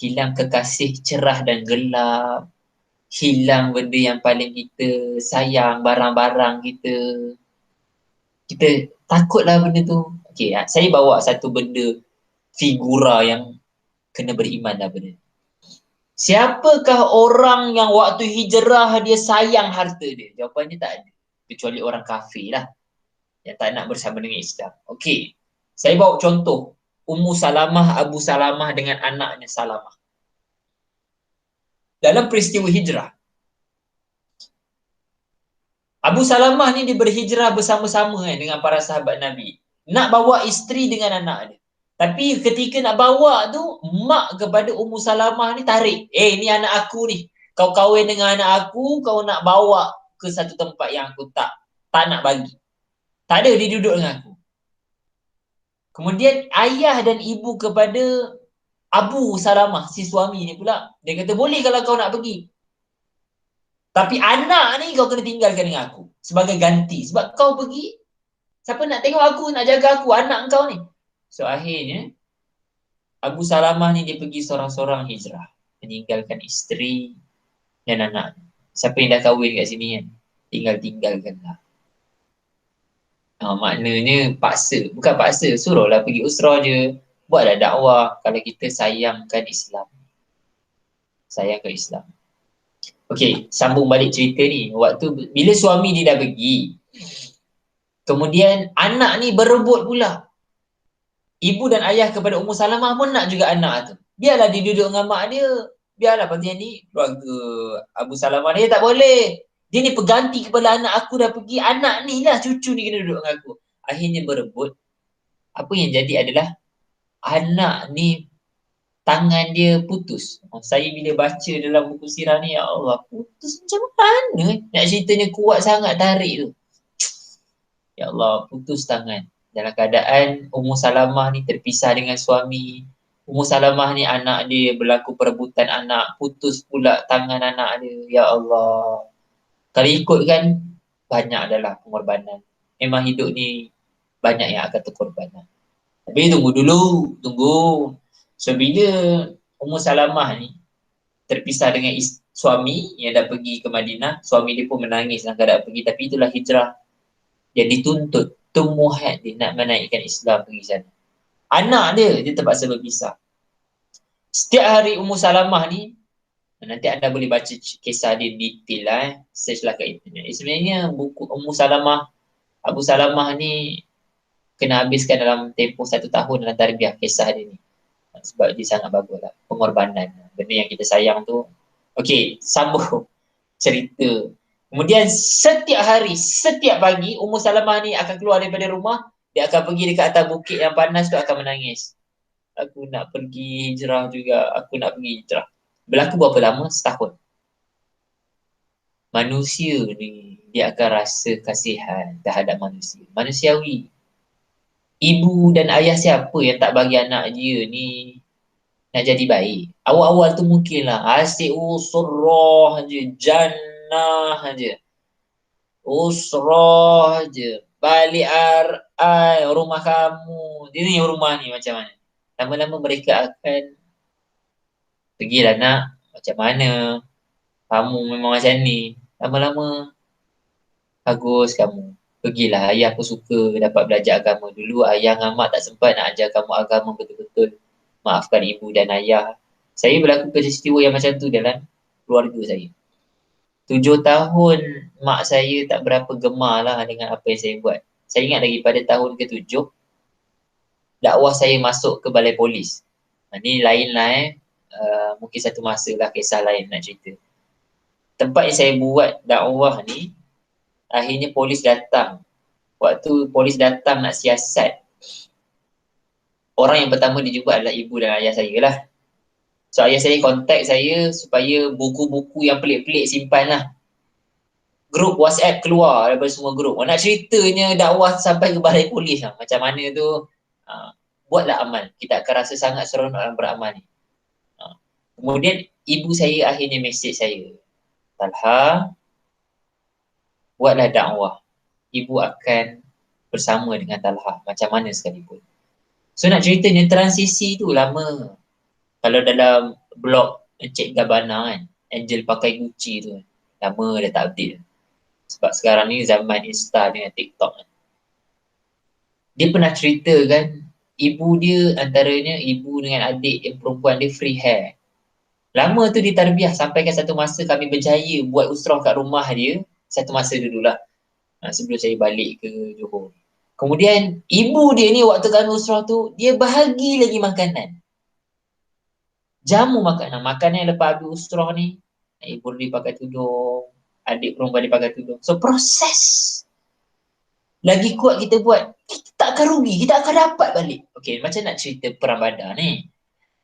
Hilang kekasih cerah dan gelap. Hilang benda yang paling kita sayang, barang-barang kita. Kita takutlah benda tu. Okey, saya bawa satu benda figura yang kena beriman lah benda. Siapakah orang yang waktu hijrah dia sayang harta dia? Jawapannya tak ada. Kecuali orang kafir lah. Yang tak nak bersama dengan Islam. Okey, saya bawa contoh. Ummu Salamah, Abu Salamah dengan anaknya Salamah. Dalam peristiwa hijrah. Abu Salamah ni dia berhijrah bersama-sama dengan para sahabat Nabi. Nak bawa isteri dengan anak dia. Tapi ketika nak bawa tu, mak kepada Ummu Salamah ni tarik. Ni anak aku ni. Kau kahwin dengan anak aku, kau nak bawa ke satu tempat yang aku tak nak bagi. Tak ada, dia duduk dengan aku. Kemudian ayah dan ibu kepada Abu Salamah, si suami ni pula. Dia kata, boleh kalau kau nak pergi. Tapi anak ni kau kena tinggalkan dengan aku. Sebagai ganti. Sebab kau pergi, siapa nak tengok aku, nak jaga aku, anak kau ni. So akhirnya, Abu Salamah ni dia pergi seorang-seorang hijrah. Meninggalkan isteri dan anak. Siapa yang dah kahwin kat sini kan, tinggalkanlah. Maknanya paksa. Bukan paksa, suruhlah pergi usrah je. Buatlah dakwah kalau kita sayangkan Islam. Sayangkan Islam. Okey, sambung balik cerita ni. Waktu bila suami dia dah pergi, kemudian anak ni berebut pula. Ibu dan ayah kepada Ummu Salamah pun nak juga anak tu. Biarlah dia duduk dengan mak dia. Biarlah pasal ni keluarga Abu Salamah dia tak boleh. Dia ni pengganti kepala anak aku dah pergi. Anak ni lah cucu ni kena duduk dengan aku. Akhirnya berebut. Apa yang jadi adalah anak ni tangan dia putus. Saya bila baca dalam buku sirah ni, ya Allah, putus macam mana? Nak ceritanya kuat sangat tarik tu. Ya Allah, putus tangan. Dalam keadaan Ummu Salamah ni terpisah dengan suami. Ummu Salamah ni anak dia berlaku perebutan anak. Putus pula tangan anak dia. Ya Allah. Kalau ikut kan, banyak adalah pengorbanan. Memang hidup ni banyak yang akan terkorban. Tapi tunggu dulu. So bila Ummu Salamah ni terpisah dengan suami yang dah pergi ke Madinah, suami dia pun menangis dalam keadaan pergi. Tapi itulah hijrah yang dituntut. Tumuhat dia nak menaikkan Islam pergi sana. Anak dia terpaksa berpisah. Setiap hari Ummu Salamah ni, nanti anda boleh baca kisah dia detail lah, search lah kat internet. Sebenarnya buku Ummu Salamah, Abu Salamah ni kena habiskan dalam tempoh 1 tahun dalam tarbiyah kisah dia ni. Sebab dia sangat bagus lah, pengorbanan. Benda yang kita sayang tu. Okey, sambung cerita Kemudian setiap hari, setiap pagi, Ummu Salamah ni akan keluar daripada rumah, dia akan pergi dekat atas bukit yang panas tu akan menangis. Aku nak pergi hijrah juga, aku nak pergi hijrah. Berlaku berapa lama? Setahun. Manusia ni, dia akan rasa kasihan terhadap manusia. Manusiawi. Ibu dan ayah siapa yang tak bagi anak dia ni nak jadi baik? Awal-awal tu mungkinlah asyik usrah je, jannah je. Usrah je. Balik rumah kamu. Dia ni rumah ni macam mana? Lama-lama mereka akan pergilah nak, macam mana? Kamu memang macam ni. Lama-lama bagus kamu. Pergilah, ayah aku suka dapat belajar agama. Dulu ayah dan mak tak sempat nak ajar kamu agama betul-betul. Maafkan ibu dan ayah. Saya berlaku peristiwa yang macam tu dalam keluarga saya. 7 tahun mak saya tak berapa gemar lah dengan apa yang saya buat. Saya ingat lagi pada tahun ke-7, dakwah saya masuk ke balai polis. Ini lain lah mungkin satu masa lah kisah lain nak cerita. Tempat yang saya buat dakwah ni, akhirnya polis datang. Waktu polis datang nak siasat, orang yang pertama dijumpa adalah ibu dan ayah saya lah. So ayah saya kontak saya supaya buku-buku yang pelik-pelik simpan lah. Grup WhatsApp keluar daripada semua grup. Nak ceritanya dakwah sampai ke balai polis lah. Macam mana tu, buatlah amal. Kita akan rasa sangat seronok dalam beramal ni. Kemudian ibu saya akhirnya mesej saya. Talha, buatlah dakwah. Ibu akan bersama dengan Talha. Macam mana sekalipun. So nak ceritanya transisi tu lama. Kalau dalam blog Encik Gabana kan, Angel pakai Gucci tu, lama dah tak update. Sebab sekarang ni zaman Insta dengan TikTok kan. Dia pernah cerita kan, ibu dia antaranya ibu dengan adik yang perempuan dia free hair. Lama tu ditarbiah sampaikan satu masa kami berjaya buat usrah kat rumah dia, satu masa dululah. Sebelum saya balik ke Johor. Kemudian ibu dia ni waktu kami usrah tu, dia bahagi lagi makanan. Jamu makanan. Makanan yang lepas habis usrah ni, ibu dia pakai tudung, adik perempuan dia pakai tudung. So proses. Lagi kuat kita buat, kita tak akan rugi, kita akan dapat balik. Okay, macam nak cerita Perang Badar ni.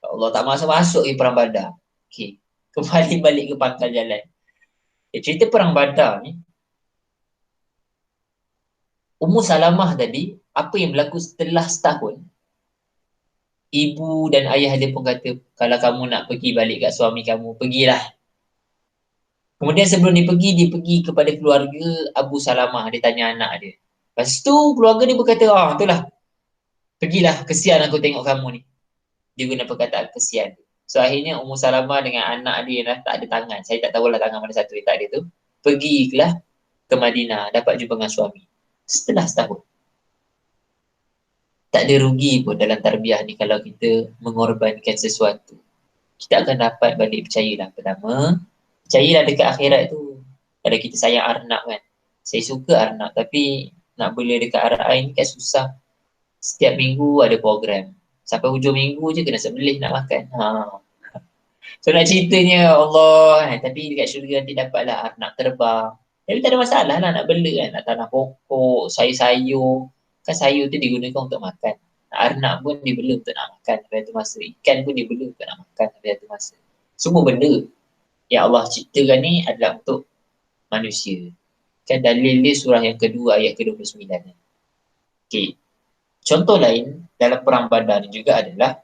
Allah tak masuk-masuk ke Perang Badar. Okay, kembali balik ke pangkal jalan. Okay, cerita Perang Badar ni, Ummu Salamah tadi, apa yang berlaku setelah setahun, ibu dan ayah dia pun kata, kalau kamu nak pergi balik kat suami kamu, pergilah. Kemudian sebelum dia pergi kepada keluarga Abu Salamah, dia tanya anak dia. Lepas tu keluarga dia berkata, itulah, pergilah, kesian aku tengok kamu ni. Dia guna perkataan kesian. So akhirnya Ummu Salamah dengan anak dia lah, tak ada tangan. Saya tak tahulah tangan mana satu yang tak ada tu. Pergilah ke Madinah, dapat jumpa dengan suami. Setelah setahun. Tak ada rugi pun dalam tarbiyah ni kalau kita mengorbankan sesuatu. Kita akan dapat balik, percayalah. Pertama, percayalah dekat akhirat tu. Kalau kita sayang arnab kan. Saya suka arnab tapi nak beli dekat RI ni kan susah. Setiap minggu ada program. Sampai hujung minggu je kena sembelih nak makan. So nak ceritanya Allah, tapi dekat syurga nanti dapatlah arnab terbang. Tapi tak ada masalah lah nak bela kan. Nak tanam pokok, sayur-sayur. Kan sayur tu digunakan untuk makan. Arnab pun dibela untuk nak makan pada satu masa. Ikan pun dibela untuk nak makan pada satu masa. Semua benda yang Allah ciptakan ni adalah untuk manusia. Kan dalil dia surah yang kedua ayat ke-29. Okay. Contoh lain dalam Perang Badar ni juga adalah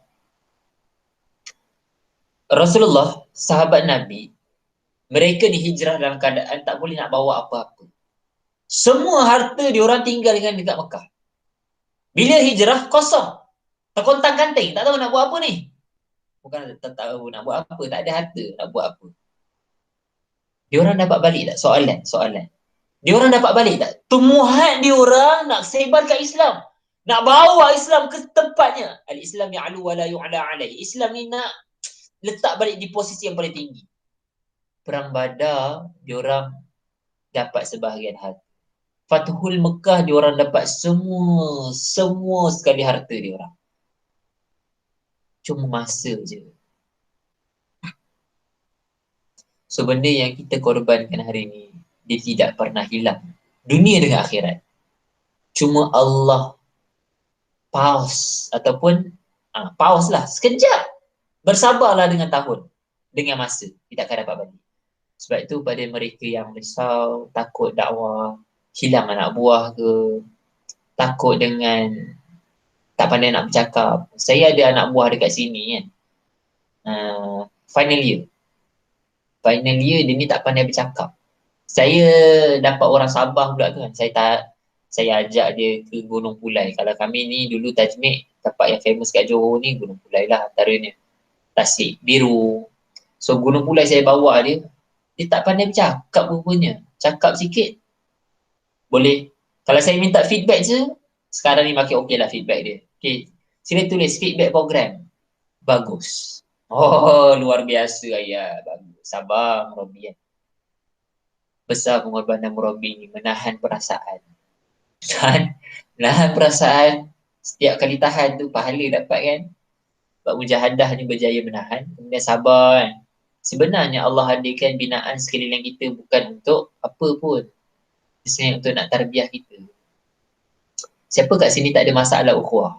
Rasulullah, sahabat Nabi, mereka dihijrah dalam keadaan tak boleh nak bawa apa-apa. Semua harta diorang tinggalkan dekat Mekah. Bila hijrah, kosong. Terkontang-kanting, tak tahu nak buat apa ni. Bukan tak tahu nak buat apa, tak ada harta nak buat apa. Diorang dapat balik tak? Soalan. Diorang dapat balik tak? Tumuhan diorang nak sebarkan Islam. Nak bawa Islam ke tempatnya. Al-Islam ya'lu wa la yu'la alaihi. Islam ni nak letak balik di posisi yang paling tinggi. Perang Badar, diorang dapat sebahagian harta. Fathul Mekah, diorang dapat semua sekali harta diorang. Cuma masa je. So benda yang kita korbankan hari ni, dia tidak pernah hilang. Dunia dengan akhirat. Cuma Allah pause ataupun pause lah sekejap. Bersabarlah dengan tahun, dengan masa. Kita akan dapat balik. Sebab itu pada mereka yang risau, takut dakwah, hilang anak buah ke, takut dengan tak pandai nak bercakap. Saya ada anak buah dekat sini kan. Final year. Final year dia ni tak pandai bercakap. Saya dapat orang Sabah pula tu kan. Saya ajak dia ke Gunung Pulai. Kalau kami ni dulu Tajmik, tempat yang famous kat Johor ni Gunung Pulai lah antaranya. Tasik Biru. So Gunung Pulai saya bawa dia. Dia tak pandai bercakap rupanya. Cakap sikit. Boleh. Kalau saya minta feedback je, sekarang ni makin okey lah feedback dia. Okay. Sila tulis feedback program. Bagus. Oh, luar biasa ayah. Bagus. Sabar Murabi kan. Besar pengorbanan Murabi ni menahan perasaan. Menahan perasaan. Setiap kali tahan tu pahala dapat kan. Sebab mujahadah ni berjaya menahan. Kemudian sabar kan. Sebenarnya Allah hadirkan binaan sekeliling kita bukan untuk apa pun. Sebenarnya untuk nak tarbiyah kita. Siapa kat sini tak ada masalah ukhuwah?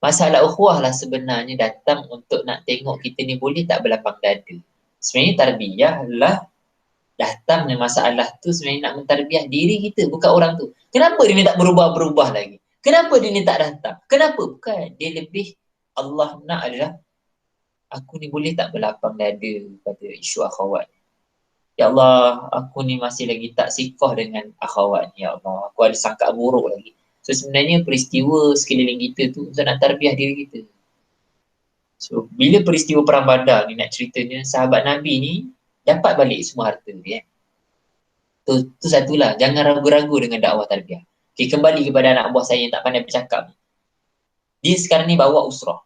Masalah ukhuwah lah sebenarnya datang untuk nak tengok kita ni boleh tak berlapang dada. Sebenarnya tarbiyah lah datang dengan masalah tu sebenarnya nak mentarbiyah diri kita, bukan orang tu. Kenapa dia ni tak berubah-berubah lagi? Kenapa dia ni tak datang? Kenapa? Bukan. Dia lebih Allah nak adalah aku ni boleh tak berlapang dada pada isu akhawat. Ya Allah, aku ni masih lagi tak sikoh dengan akhawat. Ya Allah, aku ada sangka buruk lagi. So sebenarnya peristiwa sekeliling kita tu untuk nak tarbiyah diri kita. So bila peristiwa Perang Badar ni nak ceritanya, sahabat Nabi ni dapat balik semua harta dia. Tu satulah, jangan ragu-ragu dengan dakwah tarbiyah. Okay, kembali kepada anak buah saya yang tak pandai bercakap. Dia sekarang ni bawa usrah.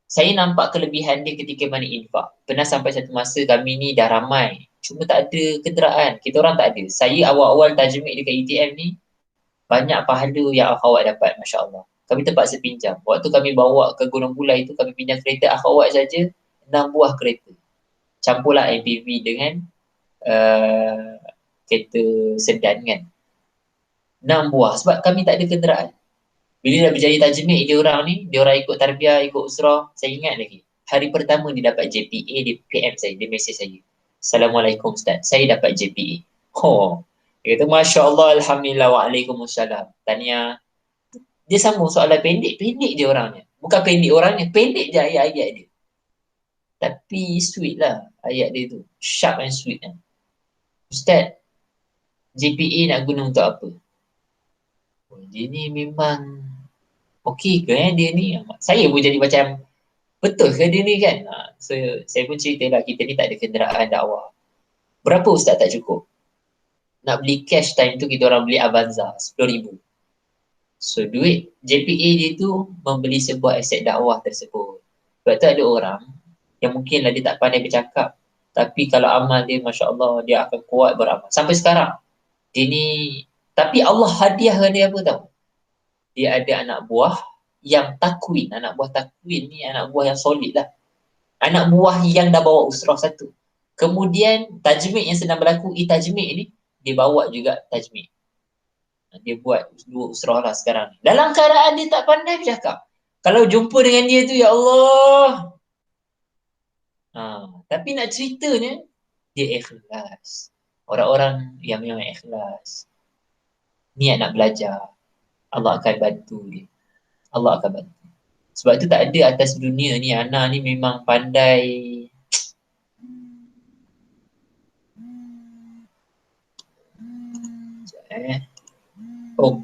Saya nampak kelebihan dia ketika mana infak. Pernah sampai satu masa kami ni dah ramai. Cuma tak ada kenderaan. Kita orang tak ada. Saya awal-awal tajmik dekat ETM ni, banyak pahala yang akhawat dapat, Masya Allah. Kami terpaksa pinjam. Waktu kami bawa ke Gunung Pulai tu, kami pinjam kereta akhawat saja, 6 buah kereta. Campurlah MPV dengan kereta sedan kan. 6 buah. Sebab kami tak ada kenderaan. Bila dah berjaya tajmik dia orang ni, dia orang ikut tarbiyah, ikut usrah, saya ingat lagi. Hari pertama dia dapat JPA, dia PM saya, dia mesej saya. Assalamualaikum Ustaz, saya dapat JPA. Oh, dia kata Masya Allah, Alhamdulillah, Waalaikumsalam. Tanya, dia sambung soalan pendek-pendek je orangnya. Bukan pendek orangnya, pendek je ayat-ayat dia. Tapi sweet lah ayat dia tu. Sharp and sweet kan. Ustaz, JPA nak guna untuk apa? Oh, dia ni memang okey ke dia ni? Saya pun jadi macam, betul ke dia ni kan? So, saya pun ceritalah kita ni tak ada kenderaan dakwah. Berapa Ustaz tak cukup? Nak beli cash time tu kita orang beli Avanza, 10,000. So, duit JPA dia tu membeli sebuah aset dakwah tersebut. Sebab tu ada orang yang mungkinlah dia tak pandai bercakap. Tapi kalau amal dia, Masya Allah, dia akan kuat beramal. Sampai sekarang. Dia ni, tapi Allah hadiahkan dia apa tahu? Dia ada anak buah yang takwin. Anak buah takwin ni anak buah yang solid lah. Anak buah yang dah bawa usrah satu. Kemudian tajmik yang sedang berlaku, tajmik ni, dia bawa juga tajmik. Dia buat 2 usrah lah sekarang. Dalam keadaan dia tak pandai bercakap. Kalau jumpa dengan dia tu, ya Allah. Tapi nak ceritanya, dia ikhlas. Orang-orang yang memang ikhlas. Niat nak belajar. Allah akan bantu dia. Allah akan bantu. Sebab tu tak ada atas dunia ni, Ana ni memang pandai. Oh,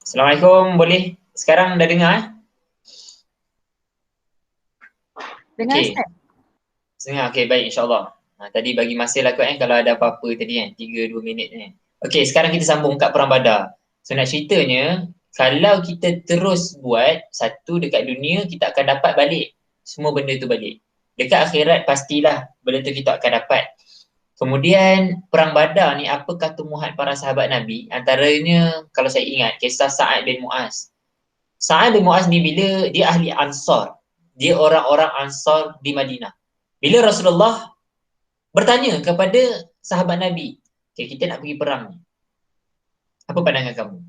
Assalamualaikum, boleh sekarang dah dengar Dengar Okey. Ustaz? Dengar, okey baik insyaAllah. Tadi bagi masa lah kot kalau ada apa-apa tadi kan, 3-2 minit ni. Okey, sekarang kita sambung kat Perang Badar. So nak ceritanya, kalau kita terus buat satu dekat dunia, kita akan dapat balik semua benda tu balik. Dekat akhirat pastilah benda tu kita akan dapat. Kemudian Perang Badar ni, apakah tumbuhan para sahabat Nabi? Antaranya kalau saya ingat kisah Sa'ad bin Mu'az. Sa'ad bin Mu'az ni bila dia ahli Ansar. Dia orang-orang Ansar di Madinah. Bila Rasulullah bertanya kepada sahabat Nabi, okay, kita nak pergi perang ni. Apa pandangan kamu?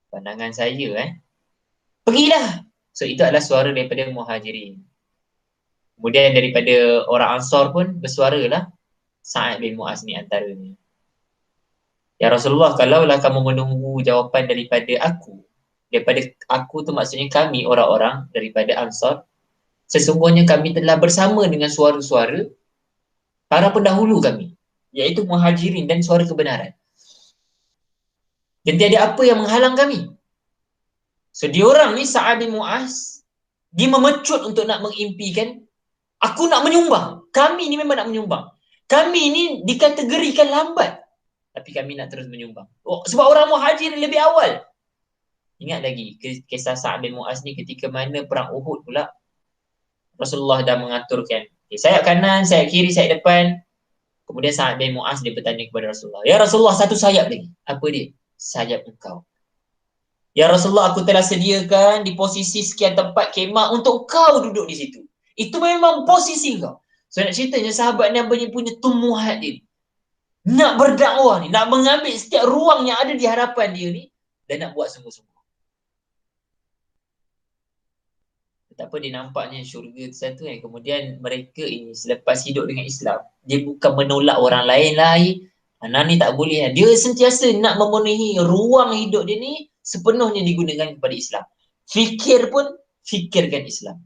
Pandangan saya pergilah. So itu adalah suara daripada Muhajirin. Kemudian daripada orang Ansar pun bersuaralah Sa'ad bin Mu'az ni antaranya. Ya Rasulullah, kalaulah kamu menunggu jawapan daripada aku tu maksudnya kami orang-orang daripada Ansar, sesungguhnya kami telah bersama dengan suara-suara para pendahulu kami, iaitu Muhajirin dan suara kebenaran. Dan tiada apa yang menghalang kami. So diorang ni Sa'ad bin Mu'az, dia memecut untuk nak mengimpikan, aku nak menyumbang. Kami ni memang nak menyumbang. Kami ni dikategorikan lambat, tapi kami nak terus menyumbang. Sebab orang Muhajirin lebih awal. Ingat lagi kisah Sa'ad bin Mu'az ni ketika mana perang Uhud pula, Rasulullah dah mengaturkan, okay, sayap kanan, sayap kiri, sayap depan. Kemudian Sa'ad bin Mu'az dia bertanya kepada Rasulullah, ya Rasulullah, satu sayap lagi. Apa dia? Sayap engkau. Ya Rasulullah, aku telah sediakan di posisi sekian tempat kemah untuk kau duduk di situ. Itu memang posisi kau. So nak ceritanya sahabat Nabi punya tumbuhan dia, nak berdakwah ni, nak mengambil setiap ruang yang ada di hadapan dia ni dan nak buat sungguh-sungguh. Tak apa, dia nampaknya syurga satu kan. Kemudian mereka ini selepas hidup dengan Islam, dia bukan menolak orang lain. Mana ni tak boleh. Dia sentiasa nak memenuhi ruang hidup dia ni sepenuhnya digunakan kepada Islam. Fikir pun fikirkan Islam.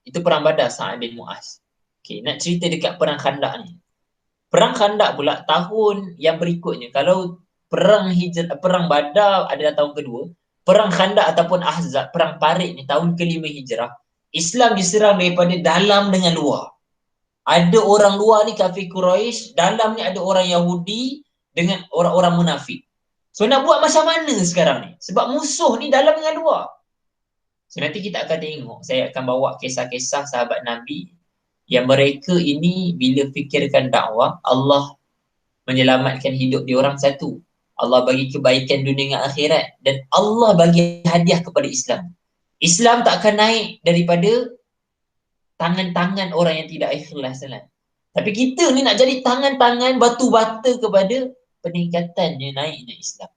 Itu Perang Badar Sa'ad bin Mu'az. Okay, nak cerita dekat Perang Khandak ni. Perang Khandak pula tahun yang berikutnya. Kalau Perang Badar adalah tahun kedua, Perang Khandak ataupun Ahzab, Perang Parit ni tahun ke-5 Hijrah, Islam diserang daripada dalam dengan luar. Ada orang luar ni kafir Quraisy, dalam ni ada orang Yahudi dengan orang-orang munafik. So nak buat macam mana sekarang ni? Sebab musuh ni dalam dengan luar. So nanti kita akan tengok, saya akan bawa kisah-kisah sahabat Nabi yang mereka ini bila fikirkan dakwah, Allah menyelamatkan hidup diorang satu. Allah bagi kebaikan dunia dan akhirat, dan Allah bagi hadiah kepada Islam. Islam tak akan naik daripada tangan-tangan orang yang tidak ikhlas. Tapi kita ni nak jadi tangan-tangan batu bata kepada peningkatannya naiknya Islam.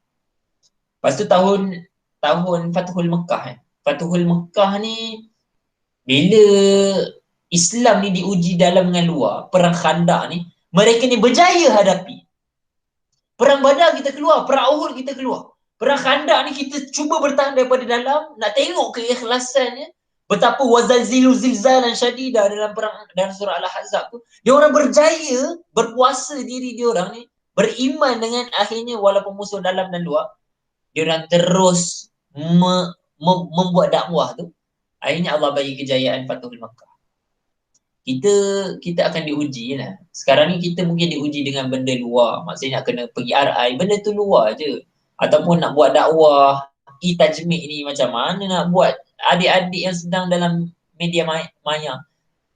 Lepas tu tahun Fathul Mekah. Fathul Mekah ni bila Islam ni diuji dalam dengan luar, Perang Khandak ni, mereka ni berjaya hadapi. Perang Badar kita keluar, Perang Uhud kita keluar. Perang Khandak ni kita cuba bertahan daripada dalam, nak tengok keikhlasannya, betapa wazalzilu zilzalan syadidah dalam surah Al-Ahzab tu. Dia orang berjaya berpuasa diri dia orang ni, beriman dengan akhirnya walaupun musuh dalam dan luar, dia orang terus membuat dakwah tu. Akhirnya Allah bagi kejayaan Fathul Makkah. Kita akan diuji lah. Sekarang ni kita mungkin diuji dengan benda luar. Maksudnya nak kena pergi RI, benda tu luar je. Ataupun nak buat dakwah e-tajmid ni, macam mana nak buat adik-adik yang sedang dalam media maya.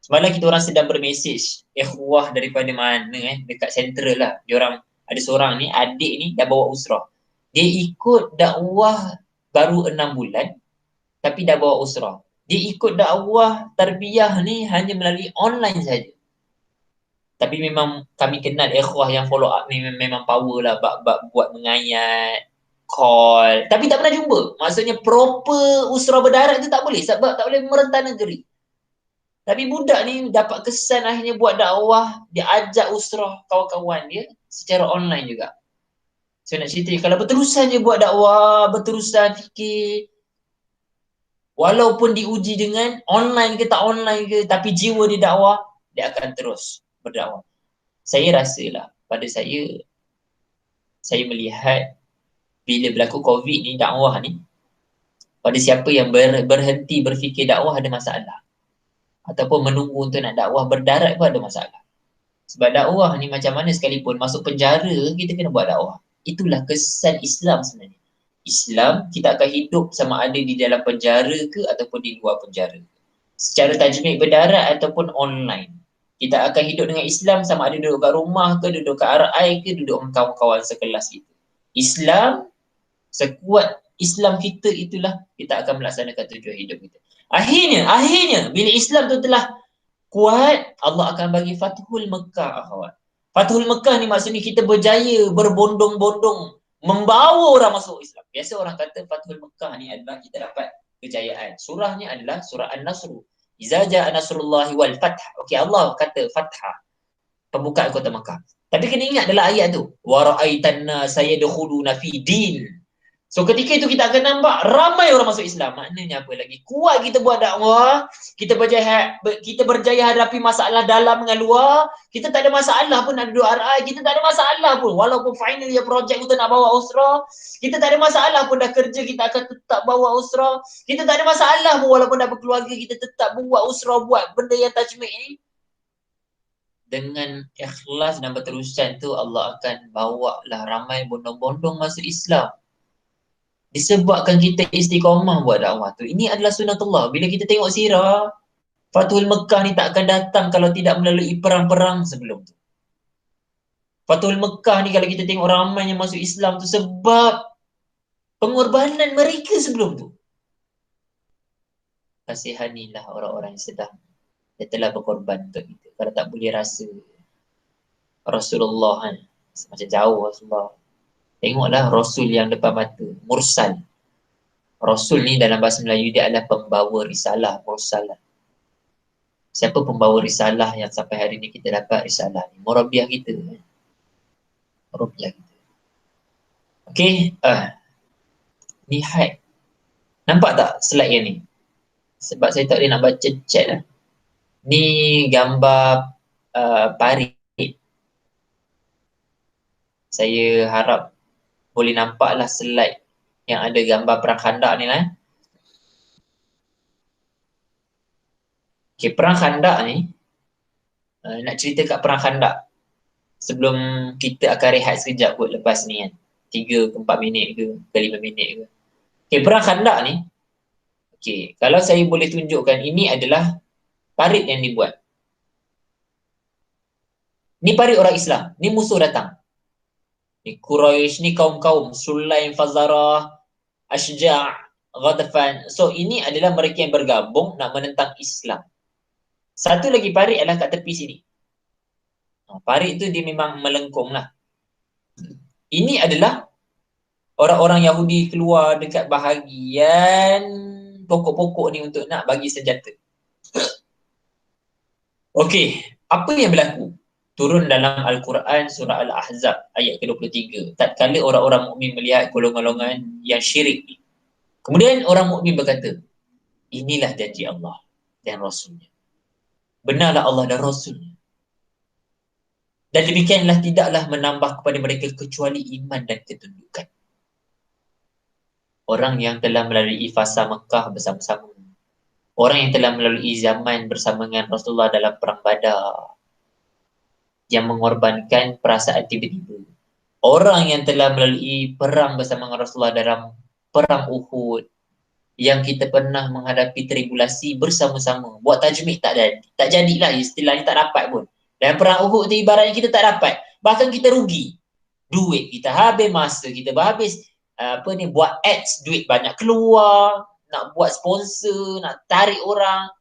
Semalam kita orang sedang bermesej ikhwah daripada mana dekat Central lah. Diorang ada seorang ni, adik ni dah bawa usrah. Dia ikut dakwah baru 6 bulan tapi dah bawa usrah. Dia ikut dakwah tarbiyah ni hanya melalui online saja. Tapi memang kami kenal ikhwah yang follow up ni memang power lah, buat mengayat, call. Tapi tak pernah jumpa. Maksudnya proper usrah berdarat tu tak boleh sebab tak boleh merentas negeri. Tapi budak ni dapat kesan akhirnya buat dakwah, dia ajak usrah kawan-kawan dia secara online juga. Saya nak cerita, kalau berterusan je buat dakwah, berterusan fikir, walaupun diuji dengan online ke tak online ke, tapi jiwa dia dakwah, dia akan terus berdakwah. Saya rasalah, pada saya melihat bila berlaku COVID ni, dakwah ni, pada siapa yang berhenti berfikir dakwah ada masalah. Ataupun menunggu untuk nak dakwah berdarat pun ada masalah. Sebab dakwah ni macam mana sekalipun masuk penjara, kita kena buat dakwah. Itulah kesan Islam sebenarnya. Islam, kita akan hidup sama ada di dalam penjara ke ataupun di luar penjara. Secara tajmid berdarat ataupun online. Kita akan hidup dengan Islam sama ada duduk kat rumah ke, duduk kat RI ke, duduk dengan kawan-kawan sekelas kita. Islam, sekuat Islam kita itulah kita akan melaksanakan tujuan hidup kita. Akhirnya bila Islam tu telah kuat, Allah akan bagi Fathul Mekah, akhwat. Fathul Mekah ni maksudnya kita berjaya berbondong-bondong membawa orang masuk Islam. Biasa orang kata Fathul Mekah ni adalah kita dapat kejayaan. Surahnya adalah surah An-Nasr. Iza ja'a nasrullahi wal fath. Okey, Allah kata fathah, pembukaan kota Mekah. Tapi kena ingat dalam ayat tu, wa ra'aitan nasa yadkhuluna fi din. So ketika itu kita akan nampak ramai orang masuk Islam. Maknanya apa lagi? Kuat kita buat dakwah, kita berjaya hadapi masalah dalam dengan luar. Kita tak ada masalah pun nak duduk RI, kita tak ada masalah pun. Walaupun finally projek kita nak bawa usrah, kita tak ada masalah pun dah kerja kita akan tetap bawa usrah. Kita tak ada masalah pun walaupun dah berkeluarga kita tetap buat usrah, buat benda yang tajmid ni. Dengan ikhlas dan berterusan tu Allah akan bawa lah ramai bondong-bondong masuk Islam. Disebabkan kita istiqamah buat dakwah tu. Ini adalah sunnatullah. Bila kita tengok sirah, Fathul Mekah ni tak akan datang kalau tidak melalui perang-perang sebelum tu. Fathul Mekah ni kalau kita tengok ramai yang masuk Islam tu sebab pengorbanan mereka sebelum tu. Kasihanilah orang-orang yang sedang dia telah berkorban untuk kita. Kalau tak boleh rasa Rasulullah kan, macam jauh Rasulullah. Tengoklah Rasul yang depan mata, mursal. Rasul ni dalam bahasa Melayu dia adalah pembawa risalah, mursal. Siapa pembawa risalah yang sampai hari ni kita dapat risalah ni? Murabiah kita. Murabiah kita. Okey, ni hide. Nampak tak slide yang ni? Sebab saya tak boleh nak baca chat lah. Ni gambar parit. Saya harap boleh nampaklah slide yang ada gambar perang Khandak ni lah. Okay, perang Khandak ni, nak cerita kat perang Khandak. Sebelum kita akan rehat sekejap kot lepas ni kan. 3 ke 4 minit ke 5 minit ke. Okay, perang Khandak ni, okay, kalau saya boleh tunjukkan, ini adalah parit yang dibuat. Ni parit orang Islam, ni musuh datang. Ni Quraisy, ni kaum-kaum Sulaim, Fazarah, Ashja', Ghatafan. So ini adalah mereka yang bergabung nak menentang Islam. Satu lagi parit adalah kat tepi sini. Parit tu dia memang melengkung lah. Ini adalah orang-orang Yahudi keluar dekat bahagian pokok-pokok ni untuk nak bagi senjata. Okey, apa yang berlaku? Turun dalam Al-Quran surah Al-Ahzab ayat ke-23. Tatkala orang-orang mukmin melihat golongan-golongan yang syirik. Kemudian orang mukmin berkata, inilah janji Allah dan Rasulnya. Benarlah Allah dan Rasulnya. Dan demikianlah tidaklah menambah kepada mereka kecuali iman dan ketundukan. Orang yang telah melalui fasa Mekah bersama-sama. Orang yang telah melalui zaman bersama dengan Rasulullah dalam perang Badar. Yang mengorbankan perasaan tiba-tiba. Orang yang telah melalui perang bersama dengan Rasulullah dalam perang Uhud. Yang kita pernah menghadapi tribulasi bersama-sama. Buat tajmid tak jadilah, istilahnya tak dapat pun. Dan perang Uhud tu ibaratnya kita tak dapat. Bahkan kita rugi. Duit kita habis, masa kita habis. Buat ads, duit banyak keluar. Nak buat sponsor, nak tarik orang.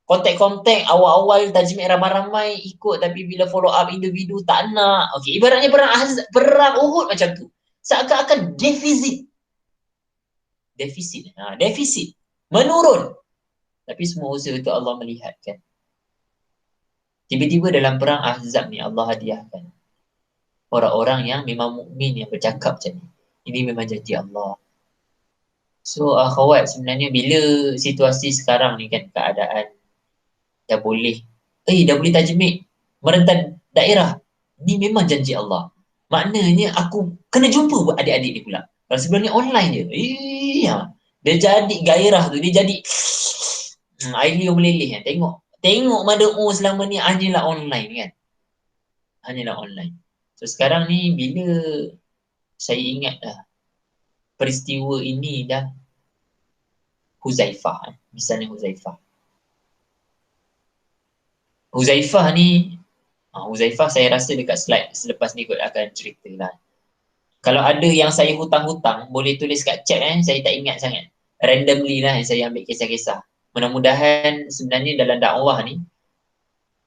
Kontak-kontak awal-awal tajmid ramai-ramai ikut, tapi bila follow up individu tak nak. Okey, ibaratnya perang Uhud macam tu. Seakan-akan defisit. Defisit. Menurun. Tapi semua usaha itu Allah melihatkan. Tiba-tiba dalam perang Ahzab ni Allah hadiahkan orang-orang yang memang mukmin yang bercakap macam ni. Ini memang janji Allah. So akhwat, sebenarnya bila situasi sekarang ni kan, keadaan dah boleh tajmid merentan daerah. Ni memang janji Allah. Maknanya aku kena jumpa adik-adik ni pula. Kalau sebelum ni online je. Iya. Dia jadi gairah tu, dia jadi air liur meleleh kan. Tengok Mada-U selama ni hanyalah online kan. Hanyalah online. So sekarang ni bila saya ingat dah peristiwa ini dah Huzaifah. Misalnya Huzaifah. Huzaifah ni, Huzaifah saya rasa dekat slide selepas ni kot akan cerita lah. Kalau ada yang saya hutang-hutang, boleh tulis kat chat saya tak ingat sangat. Randomly lah saya ambil kisah-kisah. Mudah-mudahan sebenarnya dalam dakwah ni,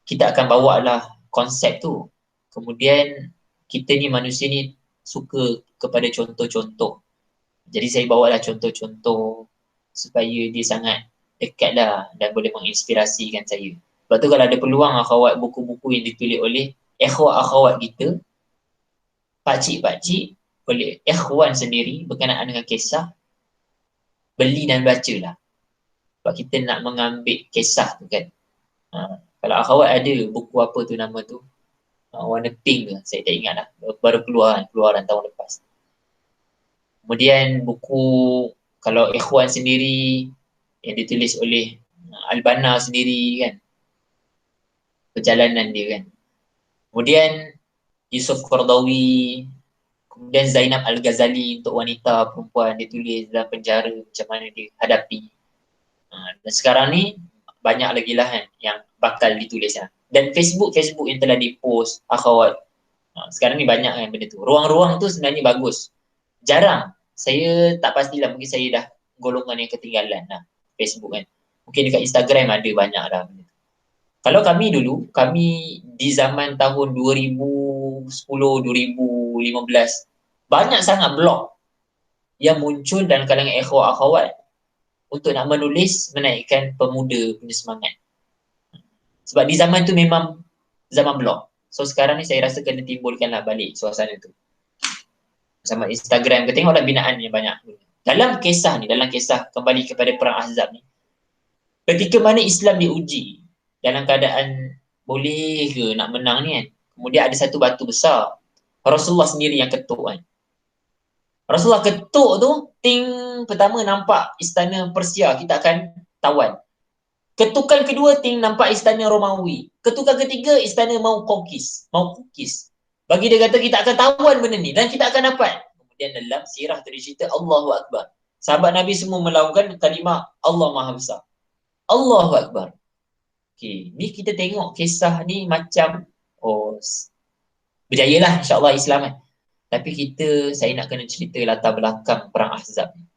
kita akan bawa lah konsep tu. Kemudian kita ni manusia ni suka kepada contoh-contoh. Jadi saya bawa lah contoh-contoh supaya dia sangat dekat lah dan boleh menginspirasikan saya. Sebab tu kalau ada peluang akhawat buku-buku yang ditulis oleh akhwat kita, pakcik-pakcik, oleh ikhwan sendiri berkenaan dengan kisah, beli dan baca lah. Sebab kita nak mengambil kisah tu kan. Kalau akhwat ada buku apa tu nama tu, warna pink ke, saya tak ingat lah. Baru keluaran tahun lepas. Kemudian buku, kalau ikhwan sendiri, yang ditulis oleh Al-Banna sendiri kan. Perjalanan dia kan. Kemudian Yusuf Qaradawi, kemudian Zainab Al-Ghazali untuk wanita perempuan, dia tulis dalam penjara macam mana dia hadapi. Dan sekarang ni banyak lagi lah kan yang bakal ditulis lah. Dan Facebook yang telah dipost akhwat. Sekarang ni banyak kan benda tu. Ruang-ruang tu sebenarnya bagus. Jarang. Saya tak pastilah, mungkin saya dah golongan yang ketinggalan lah Facebook kan. Mungkin dekat Instagram ada banyak dah benda tu. Kalau kami dulu, kami di zaman tahun 2010, 2015, banyak sangat blog yang muncul dalam kalangan akhwat untuk nak menulis menaikkan pemuda punya semangat. Sebab di zaman tu memang zaman blog. So sekarang ni saya rasa kena timbulkanlah balik suasana tu. Sama Instagram ke, tengoklah binaan yang banyak. Dalam kisah kembali kepada perang Ahzab ni, ketika mana Islam diuji dalam keadaan boleh ke nak menang ni kan. Kemudian ada satu batu besar. Rasulullah sendiri yang ketuk kan. Rasulullah ketuk tu, pertama nampak istana Persia, kita akan tawan. Ketukan kedua, nampak istana Romawi. Ketukan ketiga, istana mau kukis. Bagi dia kata kita akan tawan benda ni dan kita akan dapat. Kemudian dalam sirah tadi cerita Allahu Akbar. Sahabat Nabi semua melakukan kalimah Allah Maha Besar. Allahu Akbar. Okay, ni kita tengok kisah ni macam berjayalah insya-Allah Islam kan. Tapi saya nak kena cerita latar belakang perang Ahzab ni.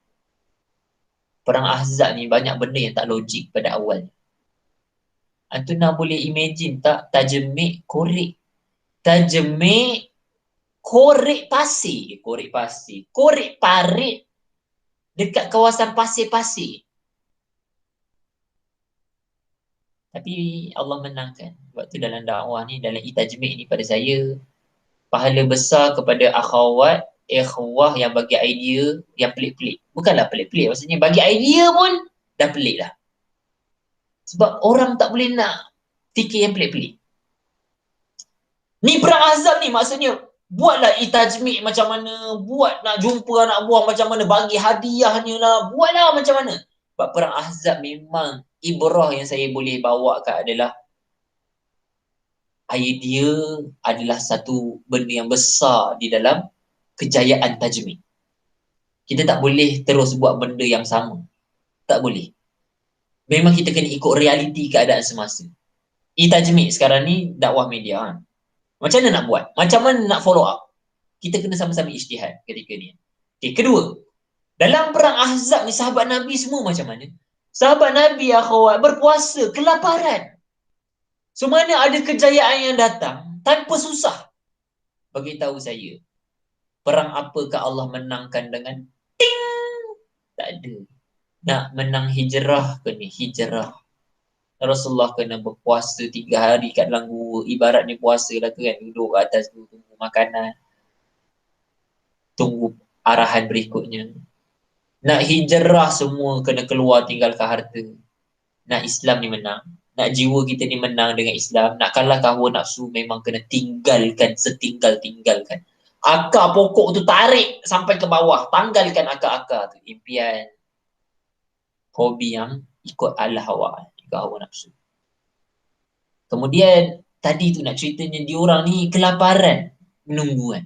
Perang Ahzab ni banyak benda yang tak logik pada awalnya. Antuna boleh imagine tak, tajamik korek pasir, korek parit dekat kawasan pasir-pasir. Tapi Allah menangkan. Sebab tu dalam dakwah ni, dalam itajmik ni pada saya, pahala besar kepada akhwat, ikhwah yang bagi idea yang pelik-pelik. Bukanlah pelik-pelik, maksudnya bagi idea pun dah pelik dah. Sebab orang tak boleh nak fikir yang pelik-pelik. Ni perang Ahzab ni maksudnya, buatlah itajmik macam mana, buat nak jumpa anak buah macam mana, bagi hadiahnya lah, buatlah macam mana. Sebab perang Ahzab memang ibrah yang saya boleh bawakan adalah idea adalah satu benda yang besar di dalam kejayaan tajmik. Kita tak boleh terus buat benda yang sama. Tak boleh. Memang kita kena ikut realiti keadaan semasa. Tajmik sekarang ni dakwah media kan. Macam mana nak buat? Macam mana nak follow up? Kita kena sama-sama ijtihad ketika ni. Okay, kedua, dalam perang Ahzab ni sahabat Nabi semua macam mana? Sahabat Nabi akhwat berpuasa kelaparan. So mana ada kejayaan yang datang tanpa susah. Bagi tahu saya, perang apakah Allah menangkan dengan ting? Tak ada. Nak menang hijrah ke ni? Hijrah. Rasulullah kena berpuasa 3 hari kat dalam gua. Ibaratnya puasa lah tu kan. Duduk atas tu, tunggu makanan. Tunggu arahan berikutnya. Nak hijrah semua kena keluar tinggalkan harta. Nak Islam ni menang. Nak jiwa kita ni menang dengan Islam. Nak kalahkan hawa nafsu memang kena tinggalkan setinggal-tinggalkan. akar pokok tu tarik sampai ke bawah, tanggalkan akar-akar tu. Impian, hobi yang ikut ala hawa, ikut hawa nafsu. Kemudian tadi tu nak ceritanya diorang ni kelaparan menunggu kan.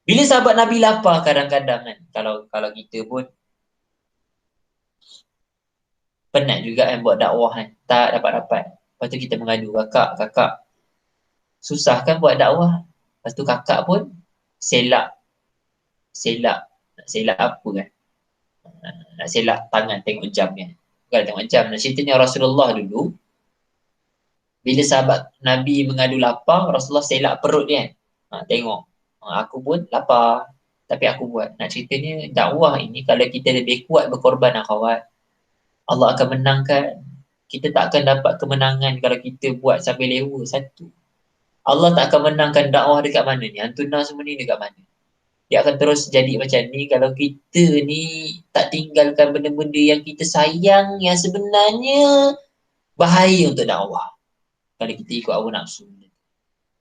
Bila sahabat Nabi lapar kadang-kadang kan, kalau kita pun penat juga kan buat dakwah kan, tak dapat-dapat. Lepas tu kita mengadu, kakak susah kan buat dakwah. Lepas tu kakak pun selak apa kan, nak selak tangan tengok jam kan. Bukan tengok jam, ceritanya Rasulullah dulu bila sahabat Nabi mengadu lapar, Rasulullah selak perut dia kan. Tengok, aku pun lapar tapi aku buat. Nak ceritanya dakwah ini kalau kita lebih kuat berkorban akhwat, Allah akan menangkan. Kita tak akan dapat kemenangan kalau kita buat sampai lewa satu. Allah tak akan menangkan dakwah dekat mana ni, hantuna semua ni dekat mana. Dia akan terus jadi macam ni kalau kita ni tak tinggalkan benda-benda yang kita sayang, yang sebenarnya bahaya untuk dakwah. Kalau kita ikut hawa nafsu,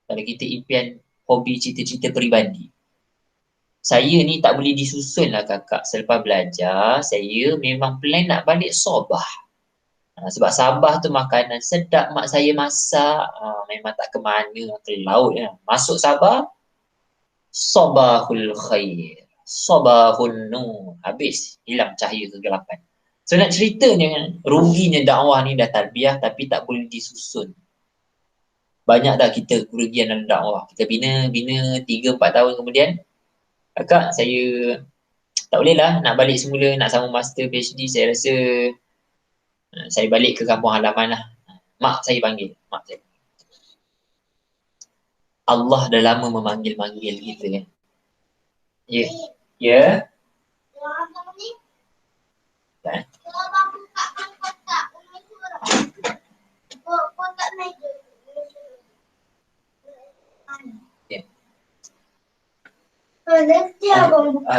kalau kita impian hobi, cita-cita peribadi. Saya ni tak boleh disusun lah kakak. Selepas belajar, saya memang plan nak balik Sabah. Sebab Sabah tu makanan sedap, mak saya masak. Memang tak ke mana, ke laut ya. Masuk Sabah, Sabahul khair, Sabahun nur. Habis, hilang cahaya kegelapan. So nak ceritanya, ruginya dakwah ni dah tarbiyah tapi tak boleh disusun. Banyak dah kita kerugian dalam dakwah. Kita bina 3-4 tahun kemudian, kakak saya tak boleh lah nak balik semula, nak sama master PhD. Saya rasa saya balik ke kampung halaman lah. Mak saya panggil. Allah dah lama memanggil-manggil kita kan. Ya. Ya. Tak.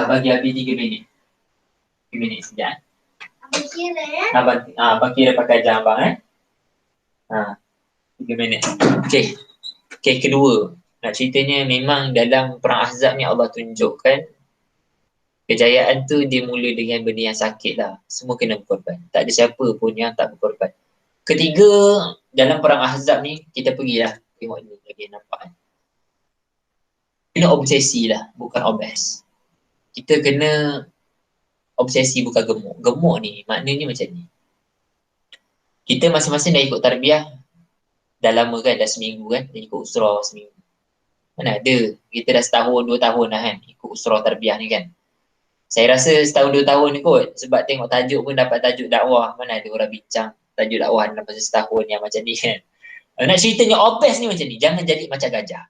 Bagi Abi 3 minit. 3 minit sekejap. Abang kira pakai jam abang 3 minit. Okey. Okey, kedua. Nak ceritanya memang dalam perang Ahzab ni Allah tunjukkan kejayaan tu dia mula dengan benda yang sakit lah. Semua kena berkorban. Tak ada siapa pun yang tak berkorban. Ketiga, dalam perang Ahzab ni kita pergilah tengok ni lagi nampak kan. Kena obsesi lah, bukan obes. Kita kena obsesi bukan gemuk. Gemuk ni maknanya macam ni. Kita masing-masing dah ikut tarbiyah dah lama kan, dah seminggu kan, dah ikut usrah seminggu. Mana ada, kita dah setahun, 2 tahun dah kan ikut usrah tarbiyah ni kan. Saya rasa setahun 2 tahun ikut sebab tengok tajuk pun dapat tajuk dakwah. Mana ada orang bincang tajuk dakwah dalam masa setahun yang macam ni kan. Nak ceritanya obes ni macam ni, jangan jadi macam gajah.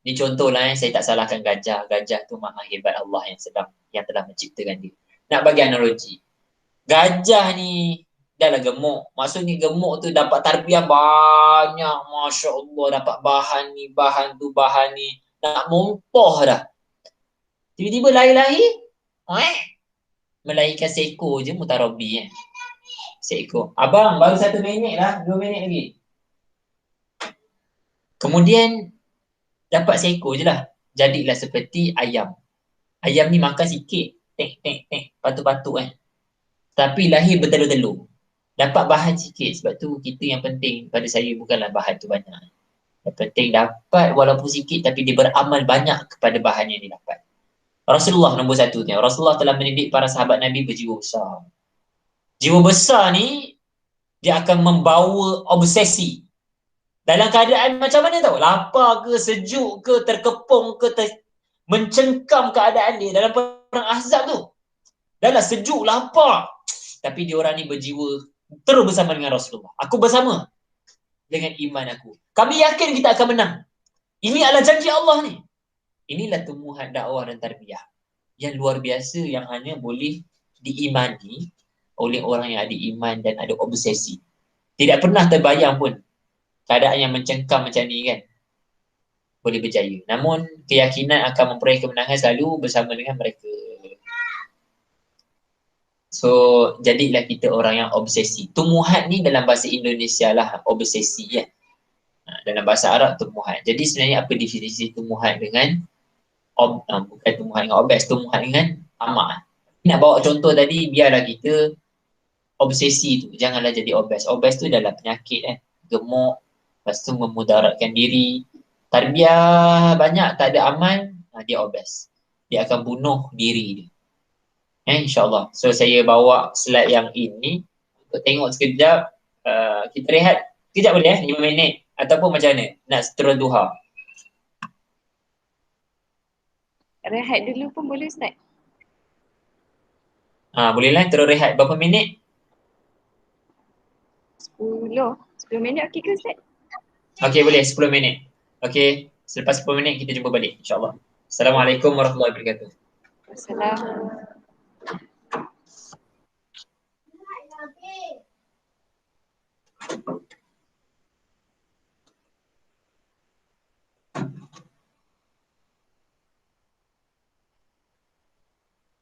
Ni contohlah saya tak salahkan gajah. Gajah tu maha hebat Allah yang telah menciptakan dia. Nak bagi analogi. Gajah ni dah lah gemuk. Maksudnya gemuk tu dapat tarbiyah banyak. Masya Allah, dapat bahan ni, bahan tu, bahan ni. Nak mumpah dah. Tiba-tiba lahir-lahir, melahirkan seekor je mutarabi seekor. Abang, baru 1 minit lah, 2 minit lagi. Kemudian dapat seekor je lah. Jadilah seperti ayam. Ayam ni makan sikit. Tek, patuk-patuk kan. Tapi lahir bertelur-telur. Dapat bahan sikit. Sebab tu kita yang penting pada saya bukanlah bahan tu banyak. Yang penting dapat walaupun sikit tapi dia beramal banyak kepada bahan yang dia dapat. Rasulullah nombor 1 ni. Rasulullah telah mendidik para sahabat Nabi berjiwa besar. Jiwa besar ni dia akan membawa obsesi. Dalam keadaan macam mana tau? Lapar ke, sejuk ke, terkepung ke, mencengkam keadaan dia dalam perang Ahzab tu. Dah lah sejuk, lapar. Tapi dia orang ni berjiwa terus bersama dengan Rasulullah. Aku bersama dengan iman aku. Kami yakin kita akan menang. Ini adalah janji Allah ni. Inilah tumbuhan dakwah dan tarbiyah yang luar biasa yang hanya boleh diimani oleh orang yang ada iman dan ada obsesi. Tidak pernah terbayang pun keadaan yang mencengkam macam ni kan boleh berjaya. Namun keyakinan akan memperoleh kemenangan selalu bersama dengan mereka. So jadilah kita orang yang obsesi. Tumbuhan ni dalam bahasa Indonesia lah obsesi kan. Dalam bahasa Arab tumbuhan. Jadi sebenarnya apa definisi tumbuhan dengan bukan tumbuhan dengan obes, tumbuhan dengan amak. Nak bawa contoh tadi, biarlah kita obsesi tu, janganlah jadi obes. Obes tu adalah penyakit gemuk, lepas tu memudaratkan diri. Tarbiyah banyak tak ada amal, dia obes. Dia akan bunuh diri dia. InsyaAllah. So saya bawa slide yang ini untuk tengok sekejap. Kita rehat sekejap boleh 5 minit ataupun macam mana? Nak seterus duha. Rehat dulu pun boleh Ustaz? Bolehlah terus rehat berapa minit? 10 minit okey ke Ustaz? Okey, boleh 10 minit. Okey, selepas 10 minit kita jumpa balik insyaAllah. Assalamualaikum warahmatullahi wabarakatuh. Assalamualaikum.